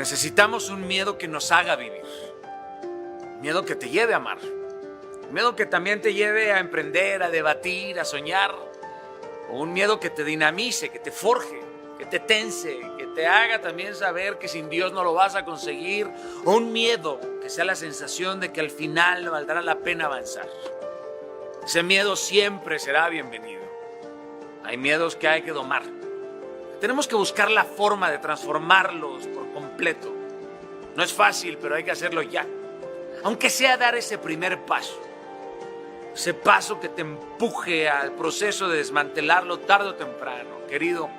Necesitamos un miedo que nos haga vivir. Un miedo que te lleve a amar. Un miedo que también te lleve a emprender, a debatir, a soñar. O un miedo que te dinamice, que te forje, que te tense, que te haga también saber que sin Dios no lo vas a conseguir. O un miedo que sea la sensación de que al final valdrá la pena avanzar. Ese miedo siempre será bienvenido. Hay miedos que hay que domar. Tenemos que buscar la forma de transformarlos por completo. No es fácil, pero hay que hacerlo ya. Aunque sea dar ese primer paso. Ese paso que te empuje al proceso de desmantelarlo tarde o temprano. Querido,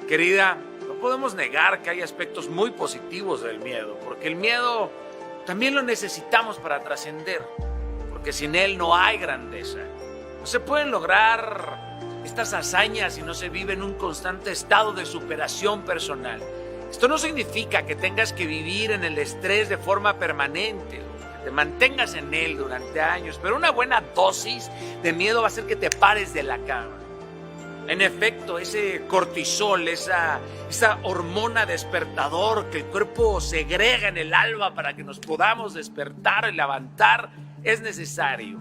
querida, no podemos negar que hay aspectos muy positivos del miedo, porque el miedo también lo necesitamos para trascender, porque sin él no hay grandeza. No se pueden lograr estas hazañas si no se vive en un constante estado de superación personal. Esto no significa que tengas que vivir en el estrés de forma permanente, que te mantengas en él durante años, pero una buena dosis de miedo va a hacer que te pares de la cama. En efecto, ese cortisol, esa hormona despertador que el cuerpo segrega en el alba para que nos podamos despertar y levantar, es necesario.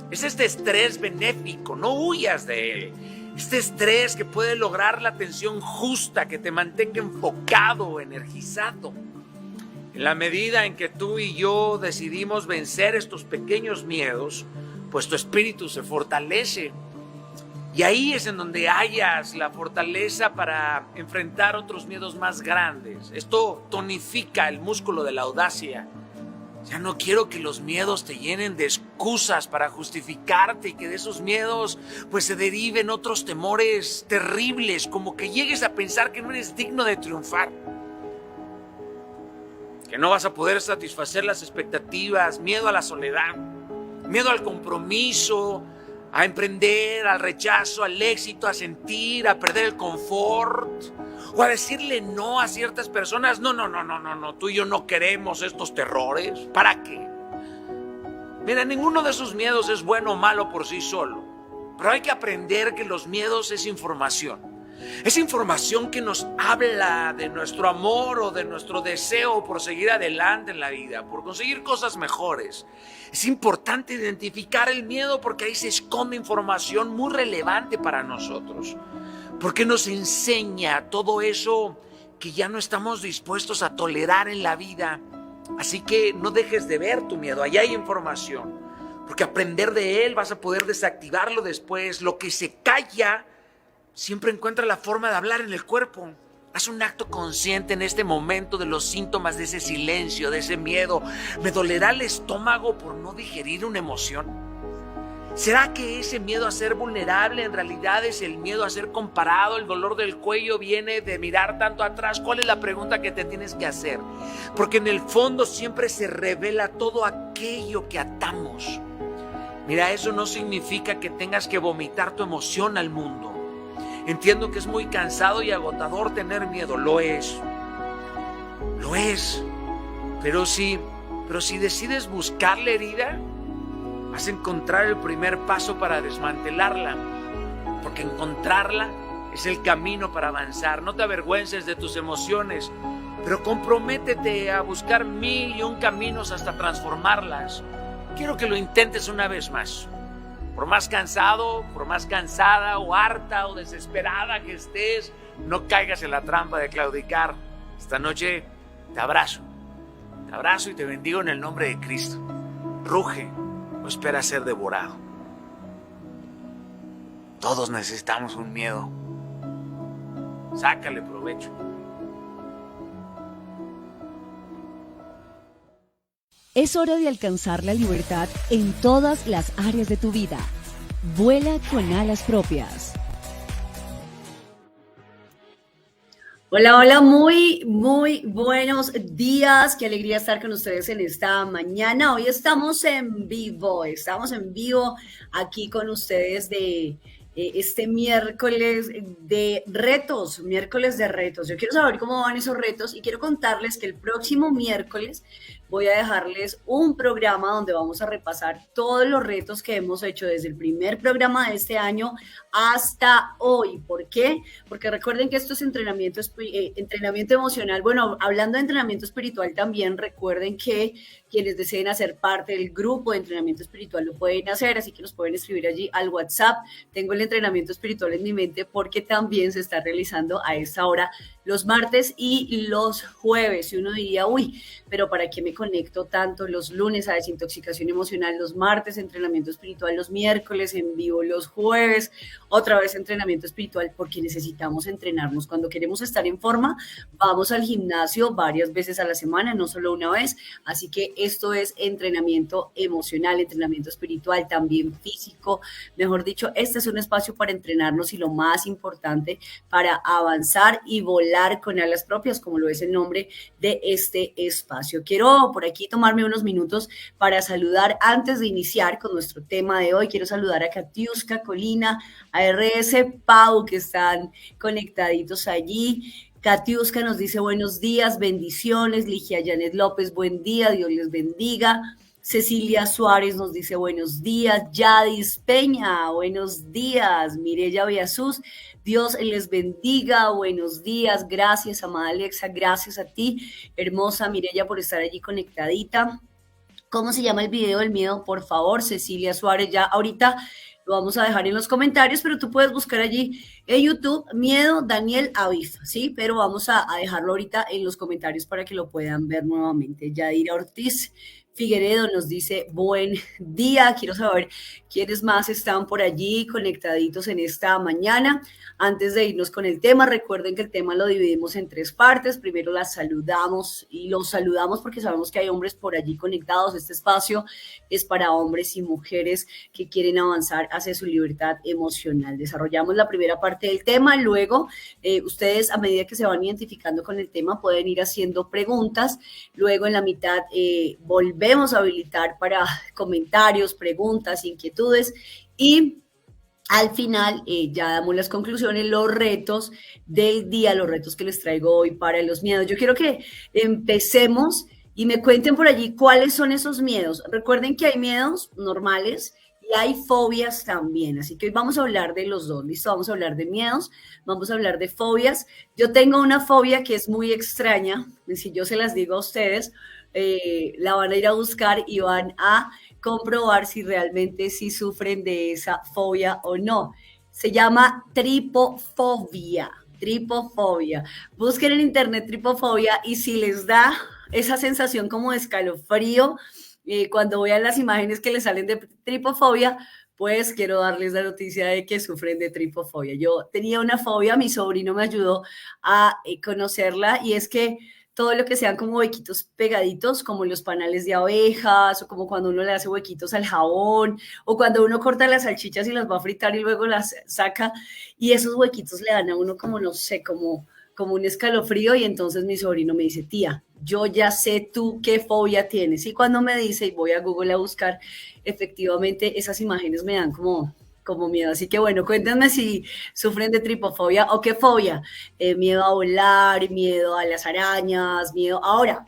Es este estrés benéfico, no huyas de él. Este estrés que puede lograr la atención justa, que te mantenga enfocado, energizado. En la medida en que tú y yo decidimos vencer estos pequeños miedos, pues tu espíritu se fortalece. Y ahí es en donde hallas la fortaleza para enfrentar otros miedos más grandes. Esto tonifica el músculo de la audacia. Ya no quiero que los miedos te llenen de excusas para justificarte y que de esos miedos pues se deriven otros temores terribles, como que llegues a pensar que no eres digno de triunfar, que no vas a poder satisfacer las expectativas, miedo a la soledad, miedo al compromiso, a emprender, al rechazo, al éxito, a sentir, a perder el confort, o a decirle no a ciertas personas. No, tú y yo no queremos estos terrores. ¿Para qué? Mira, ninguno de esos miedos es bueno o malo por sí solo, pero hay que aprender que los miedos es información. Es información que nos habla de nuestro amor o de nuestro deseo por seguir adelante en la vida, por conseguir cosas mejores. Es importante identificar el miedo porque ahí se esconde información muy relevante para nosotros, porque nos enseña todo eso que ya no estamos dispuestos a tolerar en la vida. Así que no dejes de ver tu miedo, ahí hay información, porque aprender de él vas a poder desactivarlo después. Lo que se calla siempre encuentra la forma de hablar en el cuerpo. Haz un acto consciente en este momento de los síntomas de ese silencio, de ese miedo. ¿Me dolerá el estómago por no digerir una emoción? ¿Será que ese miedo a ser vulnerable en realidad es el miedo a ser comparado? ¿El dolor del cuello viene de mirar tanto atrás? ¿Cuál es la pregunta que te tienes que hacer? Porque en el fondo siempre se revela todo aquello que atamos. Mira, eso no significa que tengas que vomitar tu emoción al mundo. Entiendo que es muy cansado y agotador tener miedo, lo es, pero si decides buscar la herida, vas a encontrar el primer paso para desmantelarla, porque encontrarla es el camino para avanzar. No te avergüences de tus emociones, pero comprométete a buscar 1001 caminos hasta transformarlas. Quiero que lo intentes una vez más. Por más cansado, por más cansada o harta o desesperada que estés, no caigas en la trampa de claudicar. Esta noche te abrazo y te bendigo en el nombre de Cristo. Ruge o espera ser devorado. Todos necesitamos un miedo. Sácale provecho. Es hora de alcanzar la libertad en todas las áreas de tu vida. Vuela con alas propias. Hola, muy buenos días. Qué alegría estar con ustedes en esta mañana. Hoy estamos en vivo aquí con ustedes de este miércoles de retos. Yo quiero saber cómo van esos retos y quiero contarles que el próximo miércoles voy a dejarles un programa donde vamos a repasar todos los retos que hemos hecho desde el primer programa de este año hasta hoy. ¿Por qué? Porque recuerden que esto es entrenamiento emocional. Bueno, hablando de entrenamiento espiritual también, recuerden que quienes deseen hacer parte del grupo de entrenamiento espiritual lo pueden hacer, así que nos pueden escribir allí al WhatsApp. Tengo el entrenamiento espiritual en mi mente porque también se está realizando a esta hora los martes y los jueves. Y uno diría, uy, pero ¿para qué me conecto tanto los lunes a desintoxicación emocional, los martes entrenamiento espiritual, los miércoles en vivo, los jueves otra vez entrenamiento espiritual? Porque necesitamos entrenarnos. Cuando queremos estar en forma, vamos al gimnasio varias veces a la semana, no solo una vez. Así que esto es entrenamiento emocional, entrenamiento espiritual, también físico. Mejor dicho, este es un espacio para entrenarnos y lo más importante, para avanzar y volar con alas propias, como lo es el nombre de este espacio. Quiero por aquí tomarme unos minutos para saludar antes de iniciar con nuestro tema de hoy. Quiero saludar a Katiuska Colina, a RS Pau, que están conectaditos allí. Katiuska nos dice buenos días, bendiciones. Ligia Janet López, buen día, Dios les bendiga. Cecilia Suárez nos dice buenos días. Yadis Peña, buenos días. Mireya Villasus, Dios les bendiga, buenos días. Gracias, amada Alexa, gracias a ti, hermosa Mireya, por estar allí conectadita. ¿Cómo se llama el video del miedo? Por favor, Cecilia Suárez, ya ahorita lo vamos a dejar en los comentarios, pero tú puedes buscar allí en YouTube, Miedo Daniel Aviv, ¿sí? Pero vamos a dejarlo ahorita en los comentarios para que lo puedan ver nuevamente. Yadira Ortiz Figueredo nos dice, buen día, quiero saber quiénes más están por allí conectaditos en esta mañana. Antes de irnos con el tema, recuerden que el tema lo dividimos en 3 partes. Primero las saludamos y los saludamos porque sabemos que hay hombres por allí conectados. Este espacio es para hombres y mujeres que quieren avanzar hacia su libertad emocional. Desarrollamos la primera parte del tema, luego ustedes a medida que se van identificando con el tema pueden ir haciendo preguntas. Luego en la mitad volvemos a habilitar para comentarios, preguntas, inquietudes y al final ya damos las conclusiones, los retos del día, los retos que les traigo hoy para los miedos. Yo quiero que empecemos y me cuenten por allí cuáles son esos miedos. Recuerden que hay miedos normales y hay fobias también, así que hoy vamos a hablar de los dos, ¿listo? Vamos a hablar de miedos, vamos a hablar de fobias. Yo tengo una fobia que es muy extraña, si yo se las digo a ustedes, la van a ir a buscar y van a comprobar si realmente sí sufren de esa fobia o no. Se llama tripofobia. Busquen en internet tripofobia y si les da esa sensación como de escalofrío cuando vean las imágenes que les salen de tripofobia, pues quiero darles la noticia de que sufren de tripofobia. Yo tenía una fobia, mi sobrino me ayudó a conocerla y es que todo lo que sean como huequitos pegaditos, como los panales de abejas, o como cuando uno le hace huequitos al jabón, o cuando uno corta las salchichas y las va a fritar y luego las saca, y esos huequitos le dan a uno como, no sé, como un escalofrío, y entonces mi sobrino me dice, tía, yo ya sé tú qué fobia tienes, y cuando me dice, y voy a Google a buscar, efectivamente esas imágenes me dan como miedo. Así que bueno, cuéntenme si sufren de tripofobia o qué fobia. Miedo a volar, miedo a las arañas, miedo... Ahora,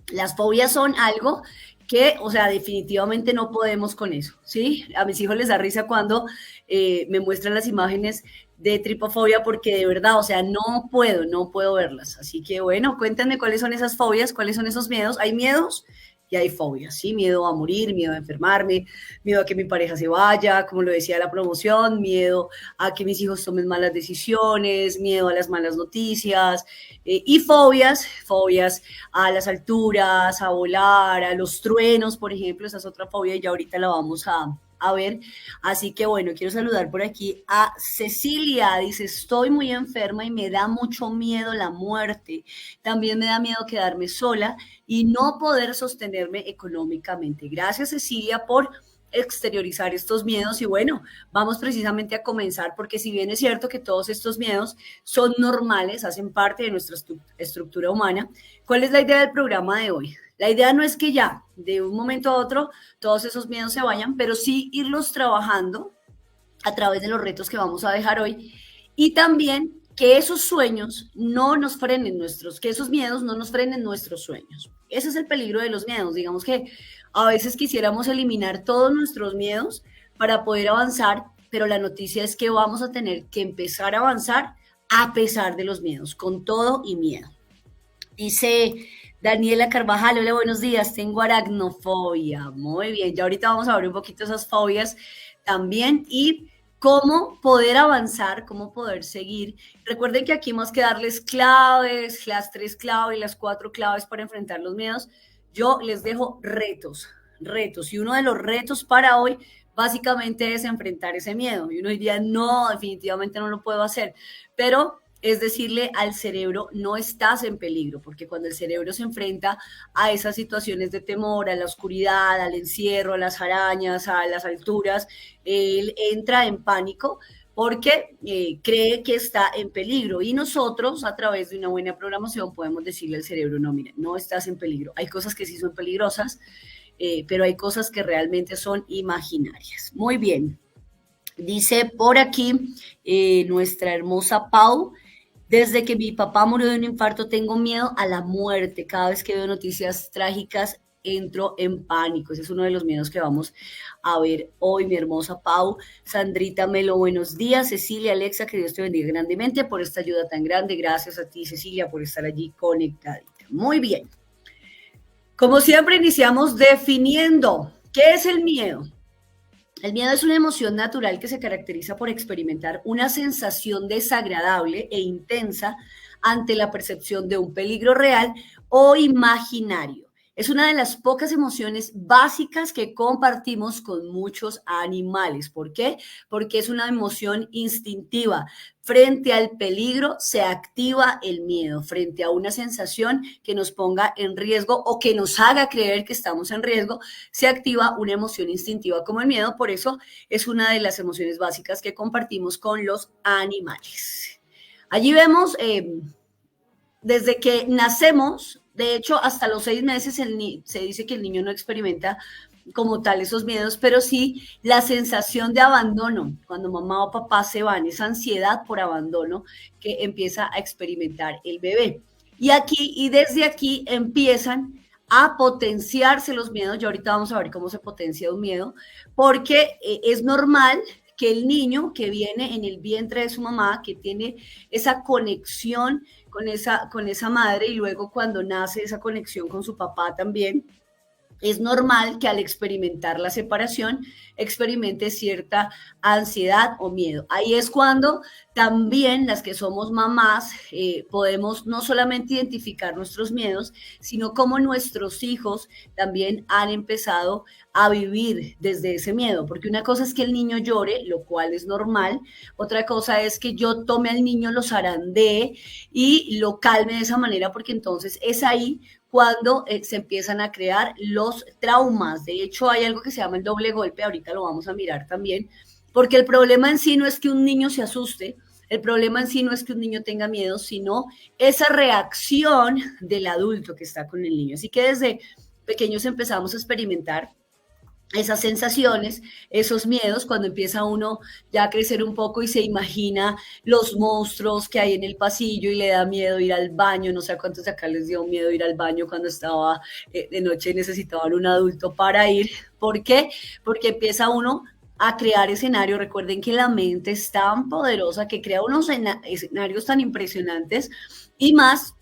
las fobias son algo que, o sea, definitivamente no podemos con eso, ¿sí? A mis hijos les da risa cuando me muestran las imágenes de tripofobia porque de verdad, o sea, no puedo verlas. Así que bueno, cuéntenme cuáles son esas fobias, cuáles son esos miedos. Hay miedos y hay fobias, ¿sí? Miedo a morir, miedo a enfermarme, miedo a que mi pareja se vaya, como lo decía la promoción, miedo a que mis hijos tomen malas decisiones, miedo a las malas noticias, y fobias a las alturas, a volar, a los truenos, por ejemplo, esa es otra fobia y ya ahorita la vamos a ver. Así que bueno, quiero saludar por aquí a Cecilia, dice, estoy muy enferma y me da mucho miedo la muerte, también me da miedo quedarme sola y no poder sostenerme económicamente. Gracias, Cecilia, por exteriorizar estos miedos y bueno, vamos precisamente a comenzar porque si bien es cierto que todos estos miedos son normales, hacen parte de nuestra estructura humana, ¿cuál es la idea del programa de hoy? La idea no es que ya de un momento a otro todos esos miedos se vayan, pero sí irlos trabajando a través de los retos que vamos a dejar hoy y también que esos sueños no nos frenen que esos miedos no nos frenen nuestros sueños. Ese es el peligro de los miedos. Digamos que a veces quisiéramos eliminar todos nuestros miedos para poder avanzar, pero la noticia es que vamos a tener que empezar a avanzar a pesar de los miedos, con todo y miedo. Dice Daniela Carvajal, hola, buenos días, tengo aracnofobia. Muy bien, ya ahorita vamos a ver un poquito esas fobias también y cómo poder avanzar, cómo poder seguir. Recuerden que aquí más que darles claves, las 3 claves, las 4 claves para enfrentar los miedos, yo les dejo retos. Y uno de los retos para hoy básicamente es enfrentar ese miedo. Y uno diría, no, definitivamente no lo puedo hacer, pero es decirle al cerebro, no estás en peligro, porque cuando el cerebro se enfrenta a esas situaciones de temor, a la oscuridad, al encierro, a las arañas, a las alturas, él entra en pánico porque cree que está en peligro. Y nosotros, a través de una buena programación, podemos decirle al cerebro, no, mira, no estás en peligro. Hay cosas que sí son peligrosas, pero hay cosas que realmente son imaginarias. Muy bien. Dice por aquí nuestra hermosa Pau, desde que mi papá murió de un infarto tengo miedo a la muerte. Cada vez que veo noticias trágicas entro en pánico. Ese es uno de los miedos que vamos a ver hoy, mi hermosa Pau. Sandrita Melo, buenos días. Cecilia, Alexa, que Dios te bendiga grandemente por esta ayuda tan grande. Gracias a ti, Cecilia, por estar allí conectadita. Muy bien. Como siempre, iniciamos definiendo qué es el miedo. El miedo es una emoción natural que se caracteriza por experimentar una sensación desagradable e intensa ante la percepción de un peligro real o imaginario. Es una de las pocas emociones básicas que compartimos con muchos animales. ¿Por qué? Porque es una emoción instintiva. Frente al peligro se activa el miedo, frente a una sensación que nos ponga en riesgo o que nos haga creer que estamos en riesgo, se activa una emoción instintiva como el miedo. Por eso es una de las emociones básicas que compartimos con los animales. Allí vemos, desde que nacemos, de hecho, hasta los 6 meses se dice que el niño no experimenta como tal esos miedos, pero sí la sensación de abandono, cuando mamá o papá se van, esa ansiedad por abandono que empieza a experimentar el bebé. Y desde aquí empiezan a potenciarse los miedos. Y ahorita vamos a ver cómo se potencia un miedo, porque es normal que el niño que viene en el vientre de su mamá, que tiene esa conexión con esa madre, y luego cuando nace esa conexión con su papá también, es normal que al experimentar la separación experimente cierta ansiedad o miedo. Ahí es cuando también las que somos mamás podemos no solamente identificar nuestros miedos, sino cómo nuestros hijos también han empezado a vivir desde ese miedo. Porque una cosa es que el niño llore, lo cual es normal. Otra cosa es que yo tome al niño, lo zarandee y lo calme de esa manera, porque entonces es ahí cuando se empiezan a crear los traumas. De hecho, hay algo que se llama el doble golpe, ahorita lo vamos a mirar también, porque el problema en sí no es que un niño se asuste, el problema en sí no es que un niño tenga miedo, sino esa reacción del adulto que está con el niño. Así que desde pequeños empezamos a experimentar esas sensaciones, esos miedos, cuando empieza uno ya a crecer un poco y se imagina los monstruos que hay en el pasillo y le da miedo ir al baño. No sé a cuántos de acá les dio miedo ir al baño cuando estaba de noche y necesitaban un adulto para ir. ¿Por qué? Porque empieza uno a crear escenarios. Recuerden que la mente es tan poderosa que crea unos escenarios tan impresionantes, y más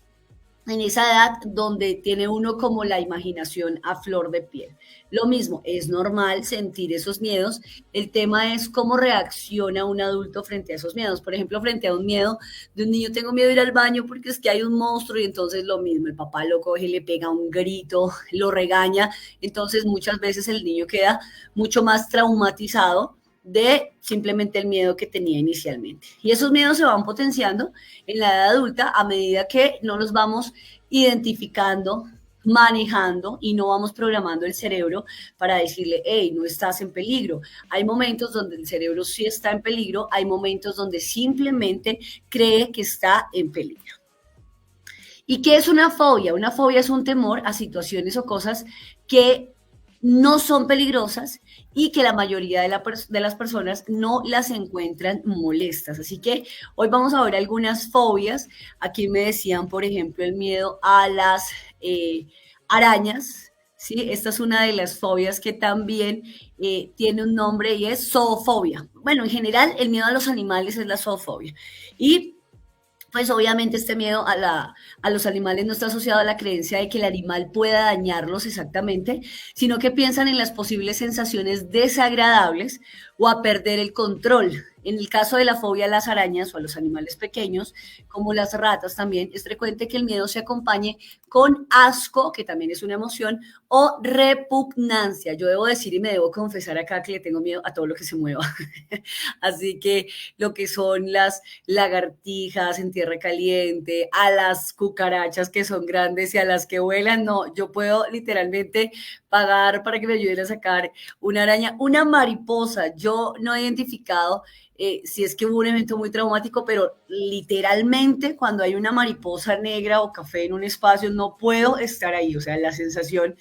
en esa edad donde tiene uno como la imaginación a flor de piel. Lo mismo, es normal sentir esos miedos. El tema es cómo reacciona un adulto frente a esos miedos. Por ejemplo, frente a un miedo de un niño, tengo miedo de ir al baño porque es que hay un monstruo, y entonces lo mismo, el papá lo coge, le pega un grito, lo regaña. Entonces muchas veces el niño queda mucho más traumatizado de simplemente el miedo que tenía inicialmente. Y esos miedos se van potenciando en la edad adulta a medida que no los vamos identificando, manejando, y no vamos programando el cerebro para decirle, hey, no estás en peligro. Hay momentos donde el cerebro sí está en peligro, hay momentos donde simplemente cree que está en peligro. ¿Y qué es una fobia? Una fobia es un temor a situaciones o cosas que no son peligrosas y que la mayoría de las personas no las encuentran molestas. Así que hoy vamos a ver algunas fobias. Aquí me decían, por ejemplo, el miedo a las arañas. ¿Sí? Esta es una de las fobias que también tiene un nombre y es zoofobia. Bueno, en general el miedo a los animales es la zoofobia. Y pues obviamente este miedo a los animales no está asociado a la creencia de que el animal pueda dañarlos exactamente, sino que piensan en las posibles sensaciones desagradables o a perder el control. En el caso de la fobia a las arañas o a los animales pequeños, como las ratas también, es frecuente que el miedo se acompañe con asco, que también es una emoción, o repugnancia. Yo debo decir y me debo confesar acá que le tengo miedo a todo lo que se mueva. Así que lo que son las lagartijas en tierra caliente, a las cucarachas que son grandes y a las que vuelan, no, yo puedo literalmente pagar para que me ayuden a sacar una araña, una mariposa. Yo no he identificado si es que hubo un evento muy traumático, pero literalmente cuando hay una mariposa negra o café en un espacio, no puedo estar ahí. O sea, la sensación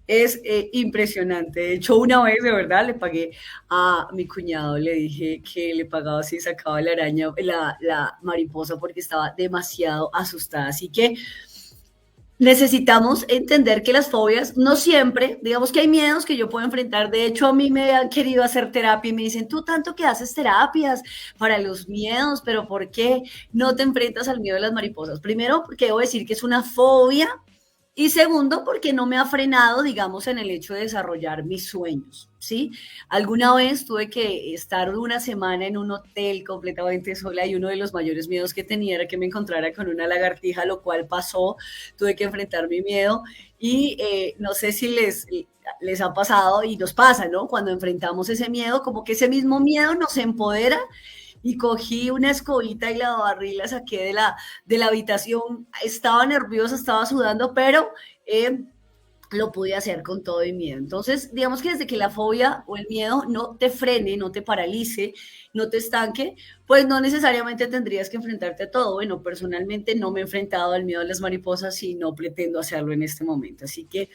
es impresionante. De hecho, una vez de verdad le pagué a mi cuñado, le dije que le pagaba si sacaba la araña, la mariposa, porque estaba demasiado asustada. Así que necesitamos entender que las fobias no siempre, digamos que hay miedos que yo puedo enfrentar. De hecho, a mí me han querido hacer terapia y me dicen, tú tanto que haces terapias para los miedos, pero ¿por qué no te enfrentas al miedo de las mariposas? Primero, porque debo decir que es una fobia. Y segundo, porque no me ha frenado, digamos, en el hecho de desarrollar mis sueños, ¿sí? Alguna vez tuve que estar una semana en un hotel completamente sola y uno de los mayores miedos que tenía era que me encontrara con una lagartija, lo cual pasó, tuve que enfrentar mi miedo y no sé si les ha pasado y nos pasa, ¿no? Cuando enfrentamos ese miedo, como que ese mismo miedo nos empodera y cogí una escobita y la barrí, la saqué de la habitación. Estaba nerviosa, estaba sudando, pero lo pude hacer con todo y miedo. Entonces, digamos que desde que la fobia o el miedo no te frene, no te paralice, no te estanque, pues no necesariamente tendrías que enfrentarte a todo. Bueno, personalmente no me he enfrentado al miedo a las mariposas y no pretendo hacerlo en este momento. Así que,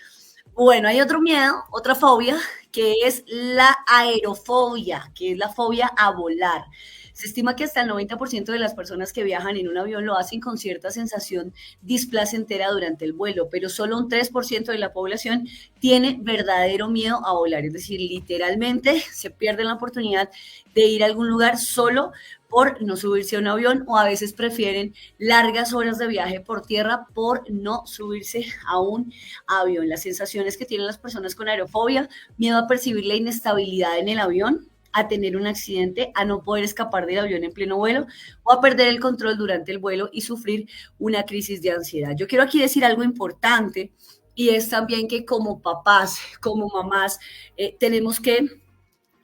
bueno, hay otro miedo, otra fobia, que es la aerofobia, que es la fobia a volar. Se estima que hasta el 90% de las personas que viajan en un avión lo hacen con cierta sensación displacentera durante el vuelo, pero solo un 3% de la población tiene verdadero miedo a volar. Es decir, literalmente se pierden la oportunidad de ir a algún lugar solo por no subirse a un avión o a veces prefieren largas horas de viaje por tierra por no subirse a un avión. Las sensaciones que tienen las personas con aerofobia: miedo a percibir la inestabilidad en el avión, a tener un accidente, a no poder escapar del avión en pleno vuelo o a perder el control durante el vuelo y sufrir una crisis de ansiedad. Yo quiero aquí decir algo importante y es también que como papás, como mamás, tenemos que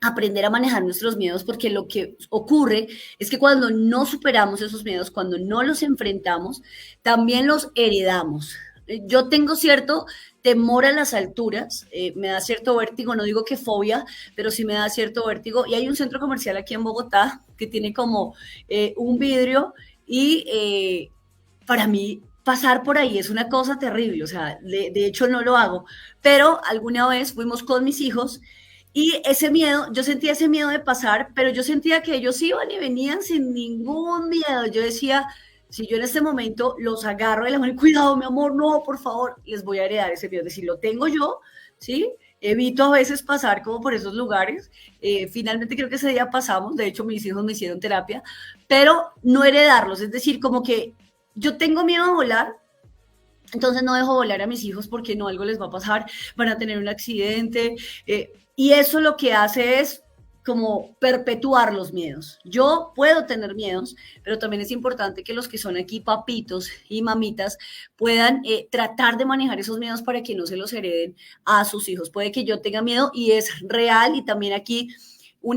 aprender a manejar nuestros miedos, porque lo que ocurre es que cuando no superamos esos miedos, cuando no los enfrentamos, también los heredamos. Yo tengo cierto temor a las alturas, me da cierto vértigo, no digo que fobia, pero sí me da cierto vértigo. Y hay un centro comercial aquí en Bogotá que tiene como un vidrio y para mí pasar por ahí es una cosa terrible, o sea, de hecho no lo hago, pero alguna vez fuimos con mis hijos y ese miedo, yo sentía ese miedo de pasar, pero yo sentía que ellos iban y venían sin ningún miedo. Yo decía, si yo en este momento los agarro de la mano, cuidado, mi amor, no, por favor, les voy a heredar ese miedo. Es decir, lo tengo yo, ¿sí? Evito a veces pasar como por esos lugares. Finalmente creo que ese día pasamos, de hecho mis hijos me hicieron terapia, pero no heredarlos, es decir, como que yo tengo miedo a volar, entonces no dejo volar a mis hijos porque no, algo les va a pasar, van a tener un accidente. Y eso lo que hace es como perpetuar los miedos. Yo puedo tener miedos, pero también es importante que los que son aquí papitos y mamitas puedan tratar de manejar esos miedos para que no se los hereden a sus hijos. Puede que yo tenga miedo y es real, y también aquí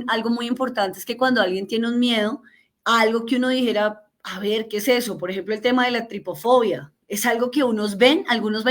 algo muy importante es que cuando alguien tiene un miedo, algo que uno dijera, a ver, ¿qué es eso? Por ejemplo, el tema de la tripofobia. Es algo que algunos ven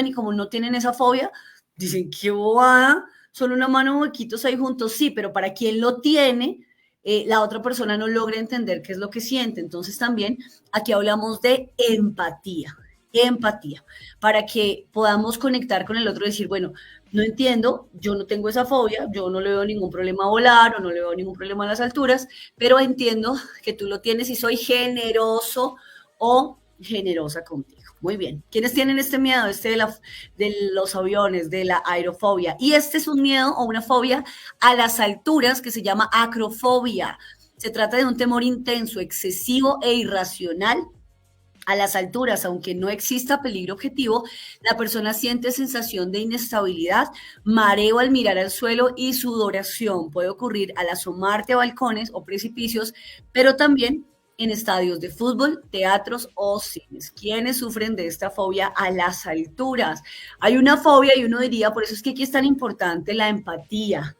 y como no tienen esa fobia, dicen, qué bobada, son una mano huequitos ahí juntos, sí, pero para quien lo tiene, la otra persona no logra entender qué es lo que siente. Entonces también aquí hablamos de empatía. empatía, para que podamos conectar con el otro y decir, bueno, no entiendo, yo no tengo esa fobia, yo no le veo ningún problema a volar o no le veo ningún problema a las alturas, pero entiendo que tú lo tienes y soy generoso o generosa contigo. Muy bien. ¿Quiénes tienen este miedo? De los aviones, de la aerofobia. Y este es un miedo o una fobia a las alturas que se llama acrofobia. Se trata de un temor intenso, excesivo e irracional a las alturas. Aunque no exista peligro objetivo, la persona siente sensación de inestabilidad, mareo al mirar al suelo y sudoración. Puede ocurrir al asomarte a balcones o precipicios, pero también en estadios de fútbol, teatros o cines. ¿Quiénes sufren de esta fobia a las alturas? Hay una fobia y uno diría, por eso es que aquí es tan importante la empatía.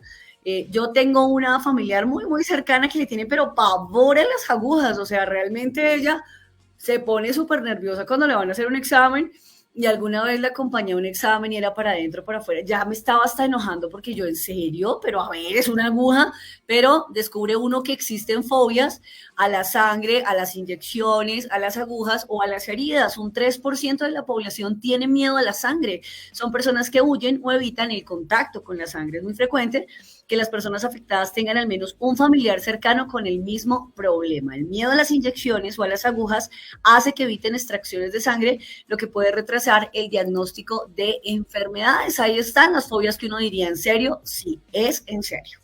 Yo tengo una familiar muy cercana que le tiene pero pavor a las agujas, o sea, realmente ella se pone súper nerviosa cuando le van a hacer un examen y alguna vez la acompañé a un examen y era para adentro, para afuera. Ya me estaba hasta enojando porque yo, ¿en serio? Pero a ver, es una aguja. Pero descubre uno que existen fobias a la sangre, a las inyecciones, a las agujas o a las heridas. Un 3% de la población tiene miedo a la sangre. Son personas que huyen o evitan el contacto con la sangre. Es muy frecuente que las personas afectadas tengan al menos un familiar cercano con el mismo problema. El miedo a las inyecciones o a las agujas hace que eviten extracciones de sangre, lo que puede retrasar el diagnóstico de enfermedades. Ahí están las fobias que uno diría, ¿en serio? Sí, es en serio.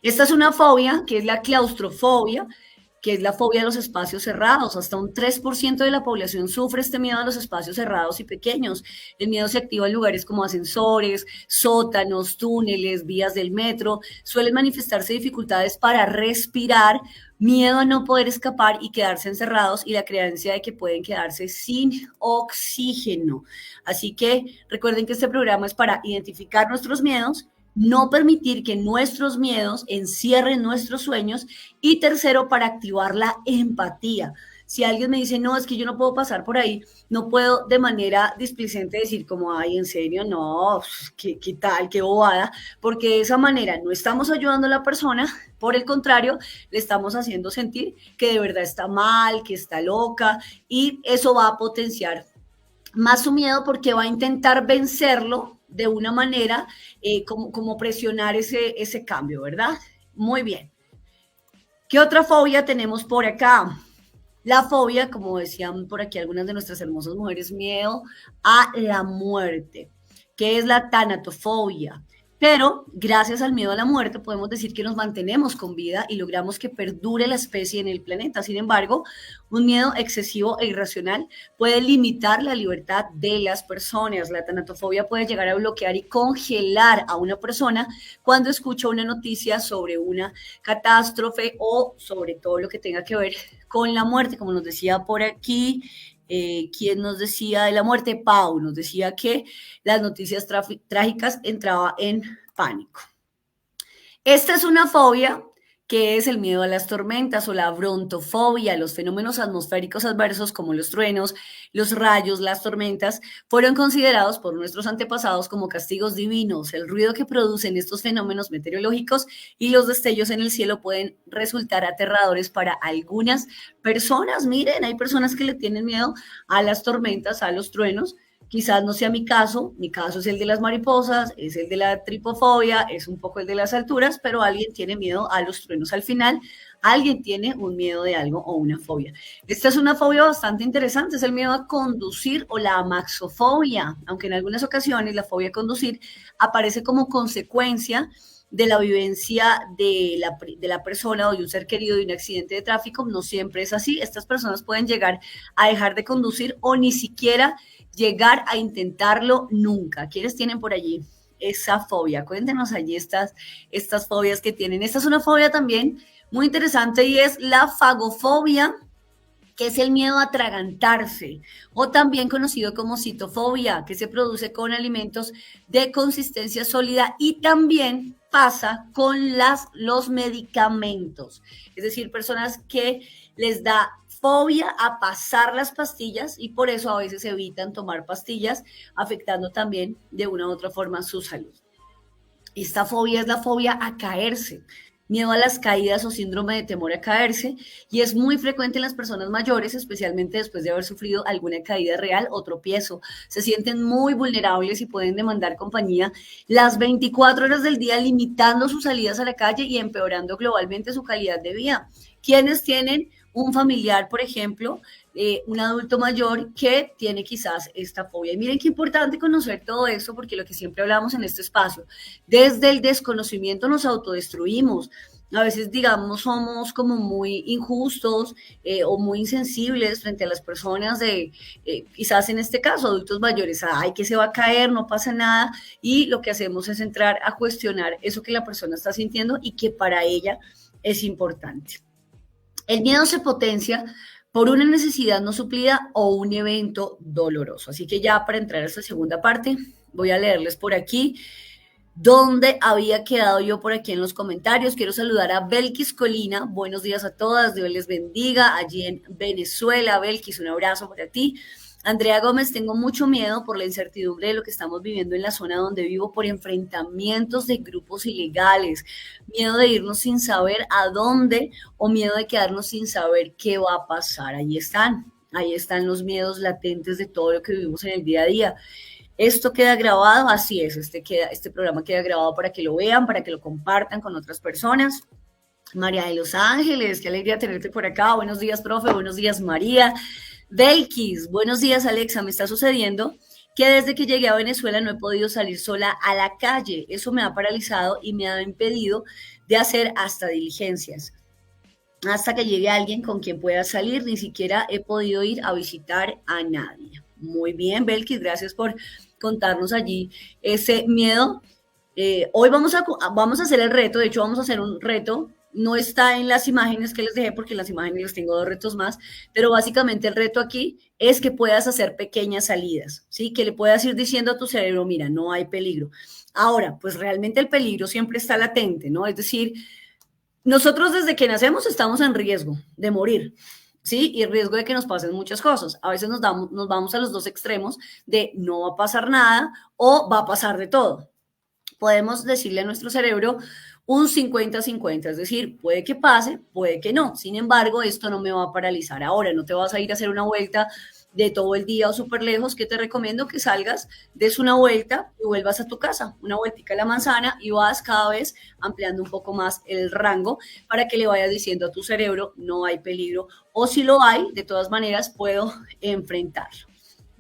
Esta es una fobia que es la claustrofobia, que es la fobia a los espacios cerrados. Hasta un 3% de la población sufre este miedo a los espacios cerrados y pequeños. El miedo se activa en lugares como ascensores, sótanos, túneles, vías del metro. Suelen manifestarse dificultades para respirar, miedo a no poder escapar y quedarse encerrados y la creencia de que pueden quedarse sin oxígeno. Así que recuerden que este programa es para identificar nuestros miedos, no permitir que nuestros miedos encierren nuestros sueños y tercero, para activar la empatía. Si alguien me dice, no, es que yo no puedo pasar por ahí, no puedo de manera displicente decir como, ay, ¿en serio? No, ¿qué tal? ¿Qué bobada? Porque de esa manera no estamos ayudando a la persona, por el contrario, le estamos haciendo sentir que de verdad está mal, que está loca y eso va a potenciar más su miedo porque va a intentar vencerlo de una manera como presionar ese cambio, ¿verdad? Muy bien. ¿Qué otra fobia tenemos por acá? La fobia, como decían por aquí algunas de nuestras hermosas mujeres, miedo a la muerte, que es la tanatofobia. Pero gracias al miedo a la muerte podemos decir que nos mantenemos con vida y logramos que perdure la especie en el planeta. Sin embargo, un miedo excesivo e irracional puede limitar la libertad de las personas. La tanatofobia puede llegar a bloquear y congelar a una persona cuando escucha una noticia sobre una catástrofe o sobre todo lo que tenga que ver con la muerte, como nos decía por aquí. ¿Quién nos decía de la muerte? Pau nos decía que las noticias trágicas entraba en pánico. Esta es una fobia que es el miedo a las tormentas o la brontofobia. Los fenómenos atmosféricos adversos como los truenos, los rayos, las tormentas, fueron considerados por nuestros antepasados como castigos divinos. El ruido que producen estos fenómenos meteorológicos y los destellos en el cielo pueden resultar aterradores para algunas personas. Miren, hay personas que le tienen miedo a las tormentas, a los truenos. Quizás no sea mi caso es el de las mariposas, es el de la tripofobia, es un poco el de las alturas, pero alguien tiene miedo a los truenos. Al final, alguien tiene un miedo de algo o una fobia. Esta es una fobia bastante interesante, es el miedo a conducir o la amaxofobia, aunque en algunas ocasiones la fobia a conducir aparece como consecuencia de la vivencia de la persona o de un ser querido de un accidente de tráfico. No siempre es así. Estas personas pueden llegar a dejar de conducir o ni siquiera llegar a intentarlo nunca. ¿Quiénes tienen por allí esa fobia? Cuéntenos allí estas fobias que tienen. Esta es una fobia también muy interesante y es la fagofobia, que es el miedo a atragantarse, o también conocido como citofobia, que se produce con alimentos de consistencia sólida y también pasa con los medicamentos. Es decir, personas que les da fobia a pasar las pastillas y por eso a veces evitan tomar pastillas, afectando también de una u otra forma su salud. Esta fobia es la fobia a caerse. miedo a las caídas o síndrome de temor a caerse, y es muy frecuente en las personas mayores, especialmente después de haber sufrido alguna caída real o tropiezo. Se sienten muy vulnerables y pueden demandar compañía las 24 horas del día, limitando sus salidas a la calle y empeorando globalmente su calidad de vida. Quienes tienen un familiar, por ejemplo, un adulto mayor que tiene quizás esta fobia. Y miren qué importante conocer todo esto, porque lo que siempre hablamos en este espacio, desde el desconocimiento nos autodestruimos. A veces, digamos, somos como muy injustos o muy insensibles frente a las personas quizás en este caso, adultos mayores. Ay, que se va a caer, no pasa nada. Y lo que hacemos es entrar a cuestionar eso que la persona está sintiendo y que para ella es importante. El miedo se potencia por una necesidad no suplida o un evento doloroso. Así que ya para entrar a esta segunda parte, voy a leerles por aquí dónde había quedado yo por aquí en los comentarios. Quiero saludar a Belkis Colina. Buenos días a todas, Dios les bendiga. Allí en Venezuela, Belkis, un abrazo para ti. Andrea Gómez, tengo mucho miedo por la incertidumbre de lo que estamos viviendo en la zona donde vivo, por enfrentamientos de grupos ilegales, miedo de irnos sin saber a dónde o miedo de quedarnos sin saber qué va a pasar. Ahí están los miedos latentes de todo lo que vivimos en el día a día. Esto queda grabado, así es, este programa queda grabado para que lo vean, para que lo compartan con otras personas. María de Los Ángeles, qué alegría tenerte por acá. Buenos días, profe, buenos días, María. Belkis, buenos días, Alexa. Me está sucediendo que desde que llegué a Venezuela no he podido salir sola a la calle. Eso me ha paralizado y me ha impedido de hacer hasta diligencias. Hasta que llegue alguien con quien pueda salir, ni siquiera he podido ir a visitar a nadie. Muy bien, Belkis, gracias por contarnos allí ese miedo. Hoy vamos a hacer el reto, de hecho vamos a hacer un reto. No está en las imágenes que les dejé porque en las imágenes les tengo 2 retos más, pero básicamente el reto aquí es que puedas hacer pequeñas salidas, ¿sí? Que le puedas ir diciendo a tu cerebro, mira, no hay peligro. Ahora, pues realmente el peligro siempre está latente, ¿no? Es decir, nosotros desde que nacemos estamos en riesgo de morir, ¿sí? Y riesgo de que nos pasen muchas cosas. A veces nos vamos a los 2 extremos de no va a pasar nada o va a pasar de todo. Podemos decirle a nuestro cerebro un 50-50, es decir, puede que pase, puede que no. Sin embargo, esto no me va a paralizar. Ahora, no te vas a ir a hacer una vuelta de todo el día o súper lejos, que te recomiendo que salgas, des una vuelta y vuelvas a tu casa, una vueltica a la manzana, y vas cada vez ampliando un poco más el rango para que le vayas diciendo a tu cerebro, no hay peligro, o si lo hay, de todas maneras puedo enfrentarlo.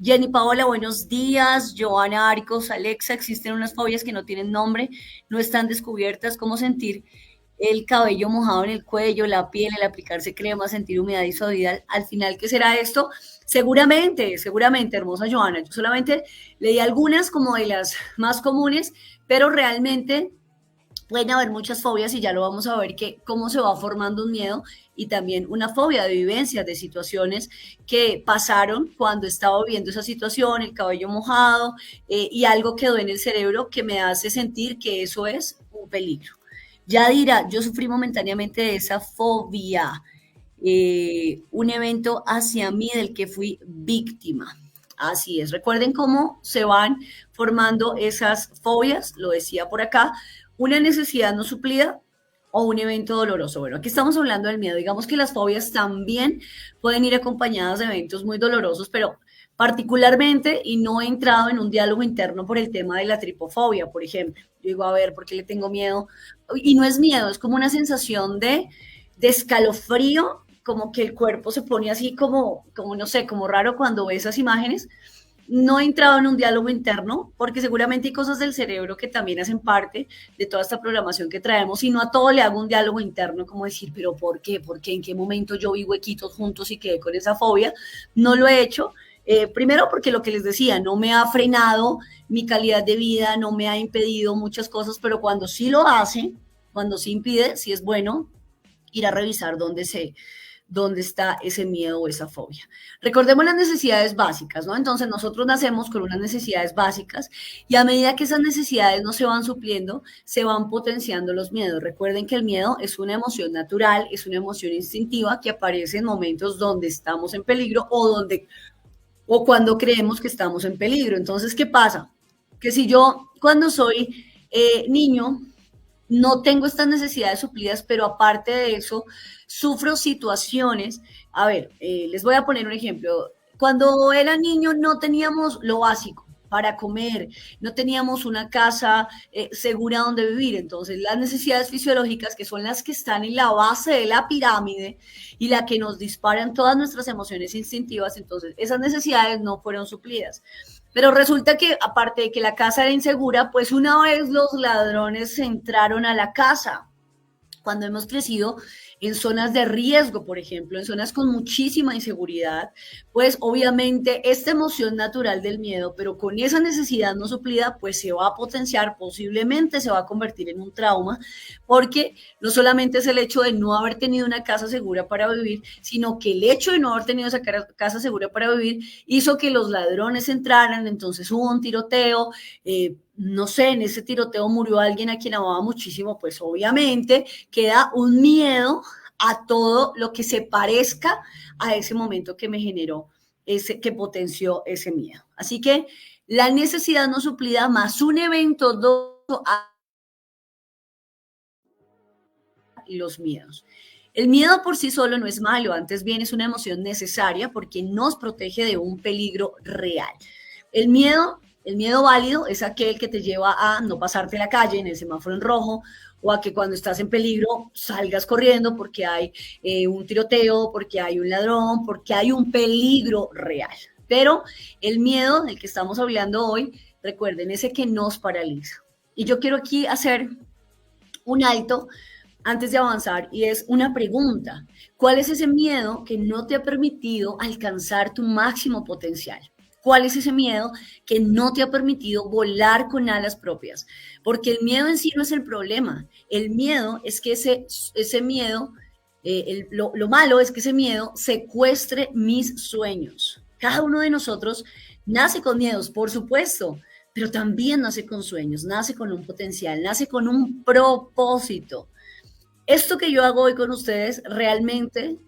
Jenny Paola, buenos días. Joana Arcos, Alexa, existen unas fobias que no tienen nombre, no están descubiertas, como sentir el cabello mojado en el cuello, la piel, el aplicarse crema, sentir humedad y suavidad. Al final, ¿qué será esto? Seguramente, hermosa Joana. Yo solamente leí algunas como de las más comunes, pero realmente pueden haber muchas fobias y ya lo vamos a ver que cómo se va formando un miedo y también una fobia de vivencias, de situaciones que pasaron cuando estaba viviendo esa situación, el cabello mojado, y algo quedó en el cerebro que me hace sentir que eso es un peligro. Yadira, yo sufrí momentáneamente de esa fobia, un evento hacia mí del que fui víctima. Así es, recuerden cómo se van formando esas fobias, lo decía por acá, una necesidad no suplida o un evento doloroso. Bueno, aquí estamos hablando del miedo. Digamos que las fobias también pueden ir acompañadas de eventos muy dolorosos, pero particularmente, y no he entrado en un diálogo interno por el tema de la tripofobia, por ejemplo. Yo digo, a ver, ¿por qué le tengo miedo? Y no es miedo, es como una sensación de escalofrío, como que el cuerpo se pone así como no sé, como raro cuando ve esas imágenes. No he entrado en un diálogo interno porque seguramente hay cosas del cerebro que también hacen parte de toda esta programación que traemos, y no a todo le hago un diálogo interno como decir, pero ¿por qué? ¿Por qué? ¿En qué momento yo vi huequitos juntos y quedé con esa fobia? No lo he hecho. Primero porque lo que les decía, no me ha frenado mi calidad de vida, no me ha impedido muchas cosas, pero cuando sí lo hace, cuando sí impide, sí es bueno ir a revisar dónde está ese miedo o esa fobia. Recordemos las necesidades básicas, ¿no? Entonces nosotros nacemos con unas necesidades básicas y a medida que esas necesidades no se van supliendo, se van potenciando los miedos. Recuerden que el miedo es una emoción natural, es una emoción instintiva que aparece en momentos donde estamos en peligro o cuando creemos que estamos en peligro. Entonces, ¿qué pasa? Que si yo cuando soy niño no tengo estas necesidades suplidas, pero aparte de eso, sufro situaciones. A ver, les voy a poner un ejemplo. Cuando era niño no teníamos lo básico para comer, no teníamos una casa segura donde vivir. Entonces, las necesidades fisiológicas, que son las que están en la base de la pirámide y la que nos disparan todas nuestras emociones instintivas, entonces esas necesidades no fueron suplidas. Pero resulta que, aparte de que la casa era insegura, pues una vez los ladrones entraron a la casa. Cuando hemos crecido en zonas de riesgo, por ejemplo, en zonas con muchísima inseguridad, pues obviamente esta emoción natural del miedo, pero con esa necesidad no suplida, pues se va a potenciar, posiblemente se va a convertir en un trauma, porque no solamente es el hecho de no haber tenido una casa segura para vivir, sino que el hecho de no haber tenido esa casa segura para vivir hizo que los ladrones entraran, entonces hubo un tiroteo, no sé, en ese tiroteo murió alguien a quien amaba muchísimo, pues obviamente queda un miedo a todo lo que se parezca a ese momento que me generó, que potenció ese miedo. Así que la necesidad no suplida más un evento, y los miedos. El miedo por sí solo no es malo, antes bien es una emoción necesaria porque nos protege de un peligro real. El miedo válido es aquel que te lleva a no pasarte la calle en el semáforo en rojo o a que cuando estás en peligro salgas corriendo porque hay un tiroteo, porque hay un ladrón, porque hay un peligro real. Pero el miedo del que estamos hablando hoy, recuerden, ese que nos paraliza. Y yo quiero aquí hacer un alto antes de avanzar y es una pregunta. ¿Cuál es ese miedo que no te ha permitido alcanzar tu máximo potencial? ¿Cuál es ese miedo que no te ha permitido volar con alas propias? Porque el miedo en sí no es el problema. El miedo es que ese miedo, lo malo es que ese miedo secuestre mis sueños. Cada uno de nosotros nace con miedos, por supuesto, pero también nace con sueños, nace con un potencial, nace con un propósito. Esto que yo hago hoy con ustedes realmente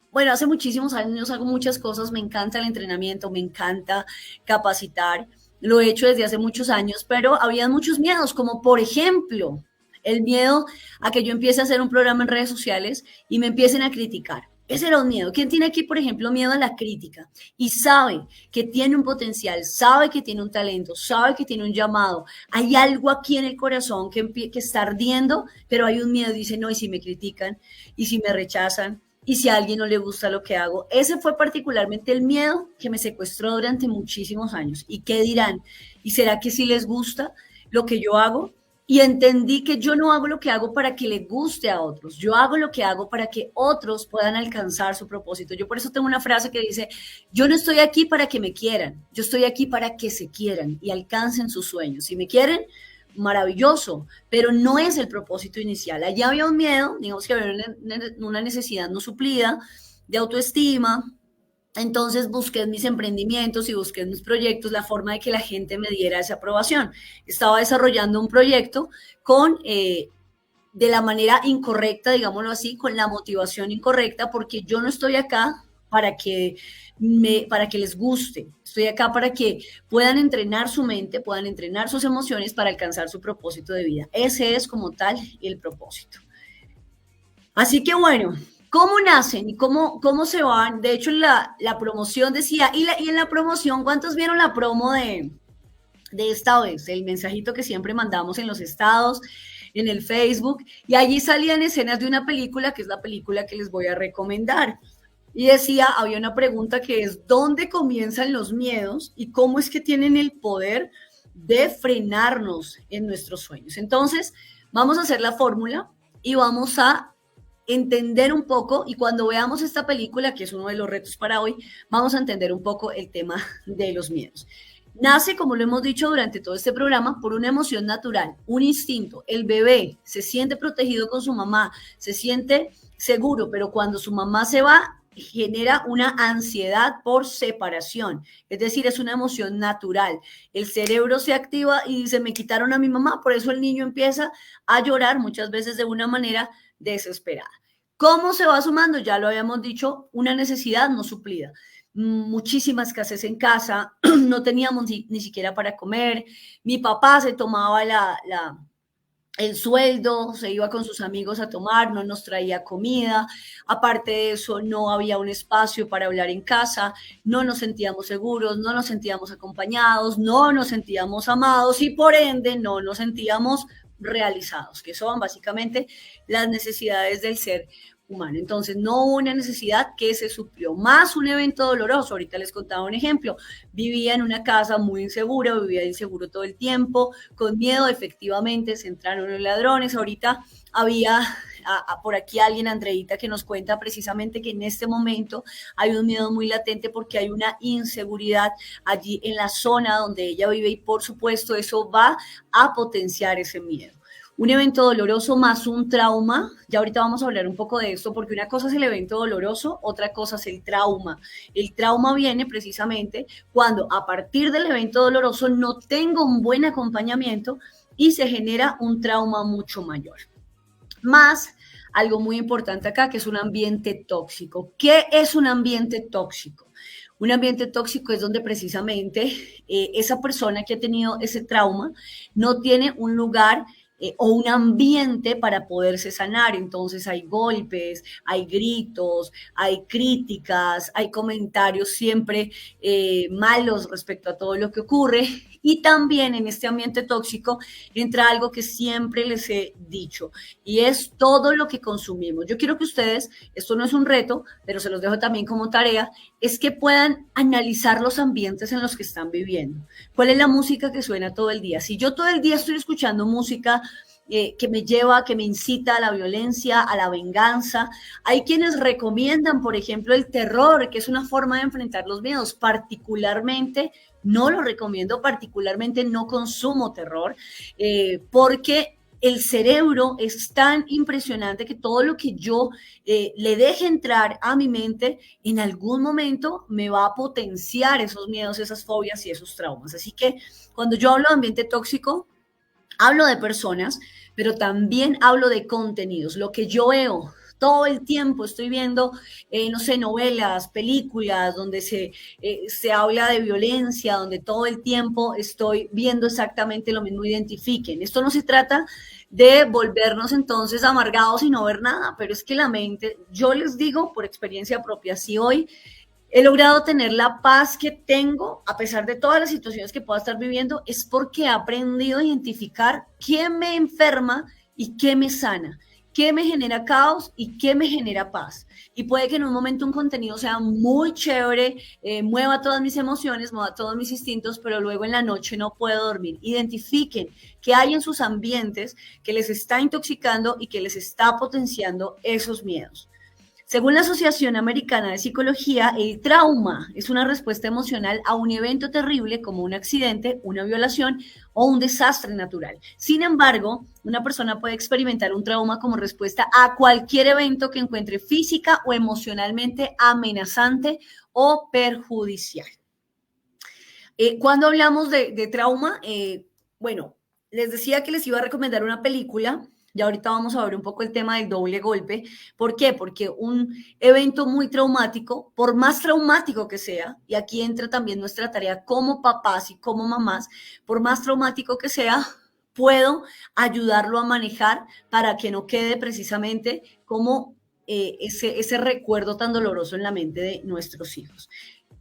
bueno, hace muchísimos años hago muchas cosas, me encanta el entrenamiento, me encanta capacitar, lo he hecho desde hace muchos años, pero había muchos miedos, como por ejemplo, el miedo a que yo empiece a hacer un programa en redes sociales y me empiecen a criticar. Ese era un miedo. ¿Quién tiene aquí, por ejemplo, miedo a la crítica? Y sabe que tiene un potencial, sabe que tiene un talento, sabe que tiene un llamado. Hay algo aquí en el corazón que está ardiendo, pero hay un miedo. Dice, no, ¿y si me critican? ¿Y si me rechazan? ¿Y si a alguien no le gusta lo que hago? Ese fue particularmente el miedo que me secuestró durante muchísimos años. ¿Y qué dirán? ¿Y será que sí les gusta lo que yo hago? Y entendí que yo no hago lo que hago para que le guste a otros, yo hago lo que hago para que otros puedan alcanzar su propósito. Yo por eso tengo una frase que dice, yo no estoy aquí para que me quieran, yo estoy aquí para que se quieran y alcancen sus sueños. Si me quieren, maravilloso, pero no es el propósito inicial. Allá había un miedo, digamos que había una necesidad no suplida de autoestima. Entonces busqué en mis emprendimientos y busqué en mis proyectos la forma de que la gente me diera esa aprobación. Estaba desarrollando un proyecto de la manera incorrecta, digámoslo así, con la motivación incorrecta, porque yo no estoy acá para que les guste. Estoy acá para que puedan entrenar su mente, puedan entrenar sus emociones para alcanzar su propósito de vida. Ese es como tal el propósito. Así que bueno, ¿cómo nacen y cómo se van? De hecho, la promoción decía, y en la promoción, ¿cuántos vieron la promo de esta vez? El mensajito que siempre mandamos en los estados, en el Facebook, y allí salían escenas de una película, que es la película que les voy a recomendar. Y decía, había una pregunta que es, ¿dónde comienzan los miedos y cómo es que tienen el poder de frenarnos en nuestros sueños? Entonces, vamos a hacer la fórmula y vamos a entender un poco, y cuando veamos esta película, que es uno de los retos para hoy, vamos a entender un poco el tema de los miedos. Nace, como lo hemos dicho durante todo este programa, por una emoción natural, un instinto. El bebé se siente protegido con su mamá, se siente seguro, pero cuando su mamá se va, genera una ansiedad por separación, es decir, es una emoción natural. El cerebro se activa y dice, me quitaron a mi mamá, por eso el niño empieza a llorar muchas veces de una manera desesperada. ¿Cómo se va sumando? Ya lo habíamos dicho, una necesidad no suplida. Muchísima escasez en casa, no teníamos ni siquiera para comer. Mi papá se tomaba el sueldo, se iba con sus amigos a tomar, no nos traía comida, aparte de eso no había un espacio para hablar en casa, no nos sentíamos seguros, no nos sentíamos acompañados, no nos sentíamos amados y por ende no nos sentíamos realizados, que son básicamente las necesidades del ser humano. Entonces, no hubo una necesidad que se suplió, más un evento doloroso. Ahorita les contaba un ejemplo. Vivía en una casa muy insegura, vivía inseguro todo el tiempo, con miedo, efectivamente, se entraron los ladrones. Ahorita había por aquí alguien, Andreita, que nos cuenta precisamente que en este momento hay un miedo muy latente porque hay una inseguridad allí en la zona donde ella vive y por supuesto eso va a potenciar ese miedo. Un evento doloroso más un trauma, ya ahorita vamos a hablar un poco de esto, porque una cosa es el evento doloroso, otra cosa es el trauma. El trauma viene precisamente cuando a partir del evento doloroso no tengo un buen acompañamiento y se genera un trauma mucho mayor. Más algo muy importante acá, que es un ambiente tóxico. ¿Qué es un ambiente tóxico? Un ambiente tóxico es donde precisamente esa persona que ha tenido ese trauma no tiene un lugar o un ambiente para poderse sanar. Entonces hay golpes, hay gritos, hay críticas, hay comentarios siempre malos respecto a todo lo que ocurre. Y también en este ambiente tóxico entra algo que siempre les he dicho y es todo lo que consumimos. Yo quiero que ustedes, esto no es un reto, pero se los dejo también como tarea, es que puedan analizar los ambientes en los que están viviendo. ¿Cuál es la música que suena todo el día? Si yo todo el día estoy escuchando música que me lleva, que me incita a la violencia, a la venganza. Hay quienes recomiendan, por ejemplo, el terror, que es una forma de enfrentar los miedos. Particularmente, no lo recomiendo, particularmente no consumo terror, porque el cerebro es tan impresionante que todo lo que yo le deje entrar a mi mente, en algún momento me va a potenciar esos miedos, esas fobias y esos traumas. Así que cuando yo hablo de ambiente tóxico, hablo de personas, pero también hablo de contenidos, lo que yo veo. Todo el tiempo estoy viendo, no sé, novelas, películas, donde se habla de violencia, donde todo el tiempo estoy viendo exactamente lo mismo, identifiquen. Esto no se trata de volvernos entonces amargados y no ver nada, pero es que la mente, yo les digo por experiencia propia, si hoy he logrado tener la paz que tengo, a pesar de todas las situaciones que pueda estar viviendo, es porque he aprendido a identificar qué me enferma y qué me sana, qué me genera caos y qué me genera paz. Y puede que en un momento un contenido sea muy chévere, mueva todas mis emociones, mueva todos mis instintos, pero luego en la noche no puedo dormir. Identifiquen qué hay en sus ambientes que les está intoxicando y que les está potenciando esos miedos. Según la Asociación Americana de Psicología, el trauma es una respuesta emocional a un evento terrible como un accidente, una violación o un desastre natural. Sin embargo, una persona puede experimentar un trauma como respuesta a cualquier evento que encuentre física o emocionalmente amenazante o perjudicial. Cuando hablamos de trauma, bueno, les decía que les iba a recomendar una película. Ya ahorita vamos a ver un poco el tema del doble golpe. ¿Por qué? Porque un evento muy traumático, por más traumático que sea, y aquí entra también nuestra tarea como papás y como mamás, por más traumático que sea, puedo ayudarlo a manejar para que no quede precisamente como ese recuerdo tan doloroso en la mente de nuestros hijos.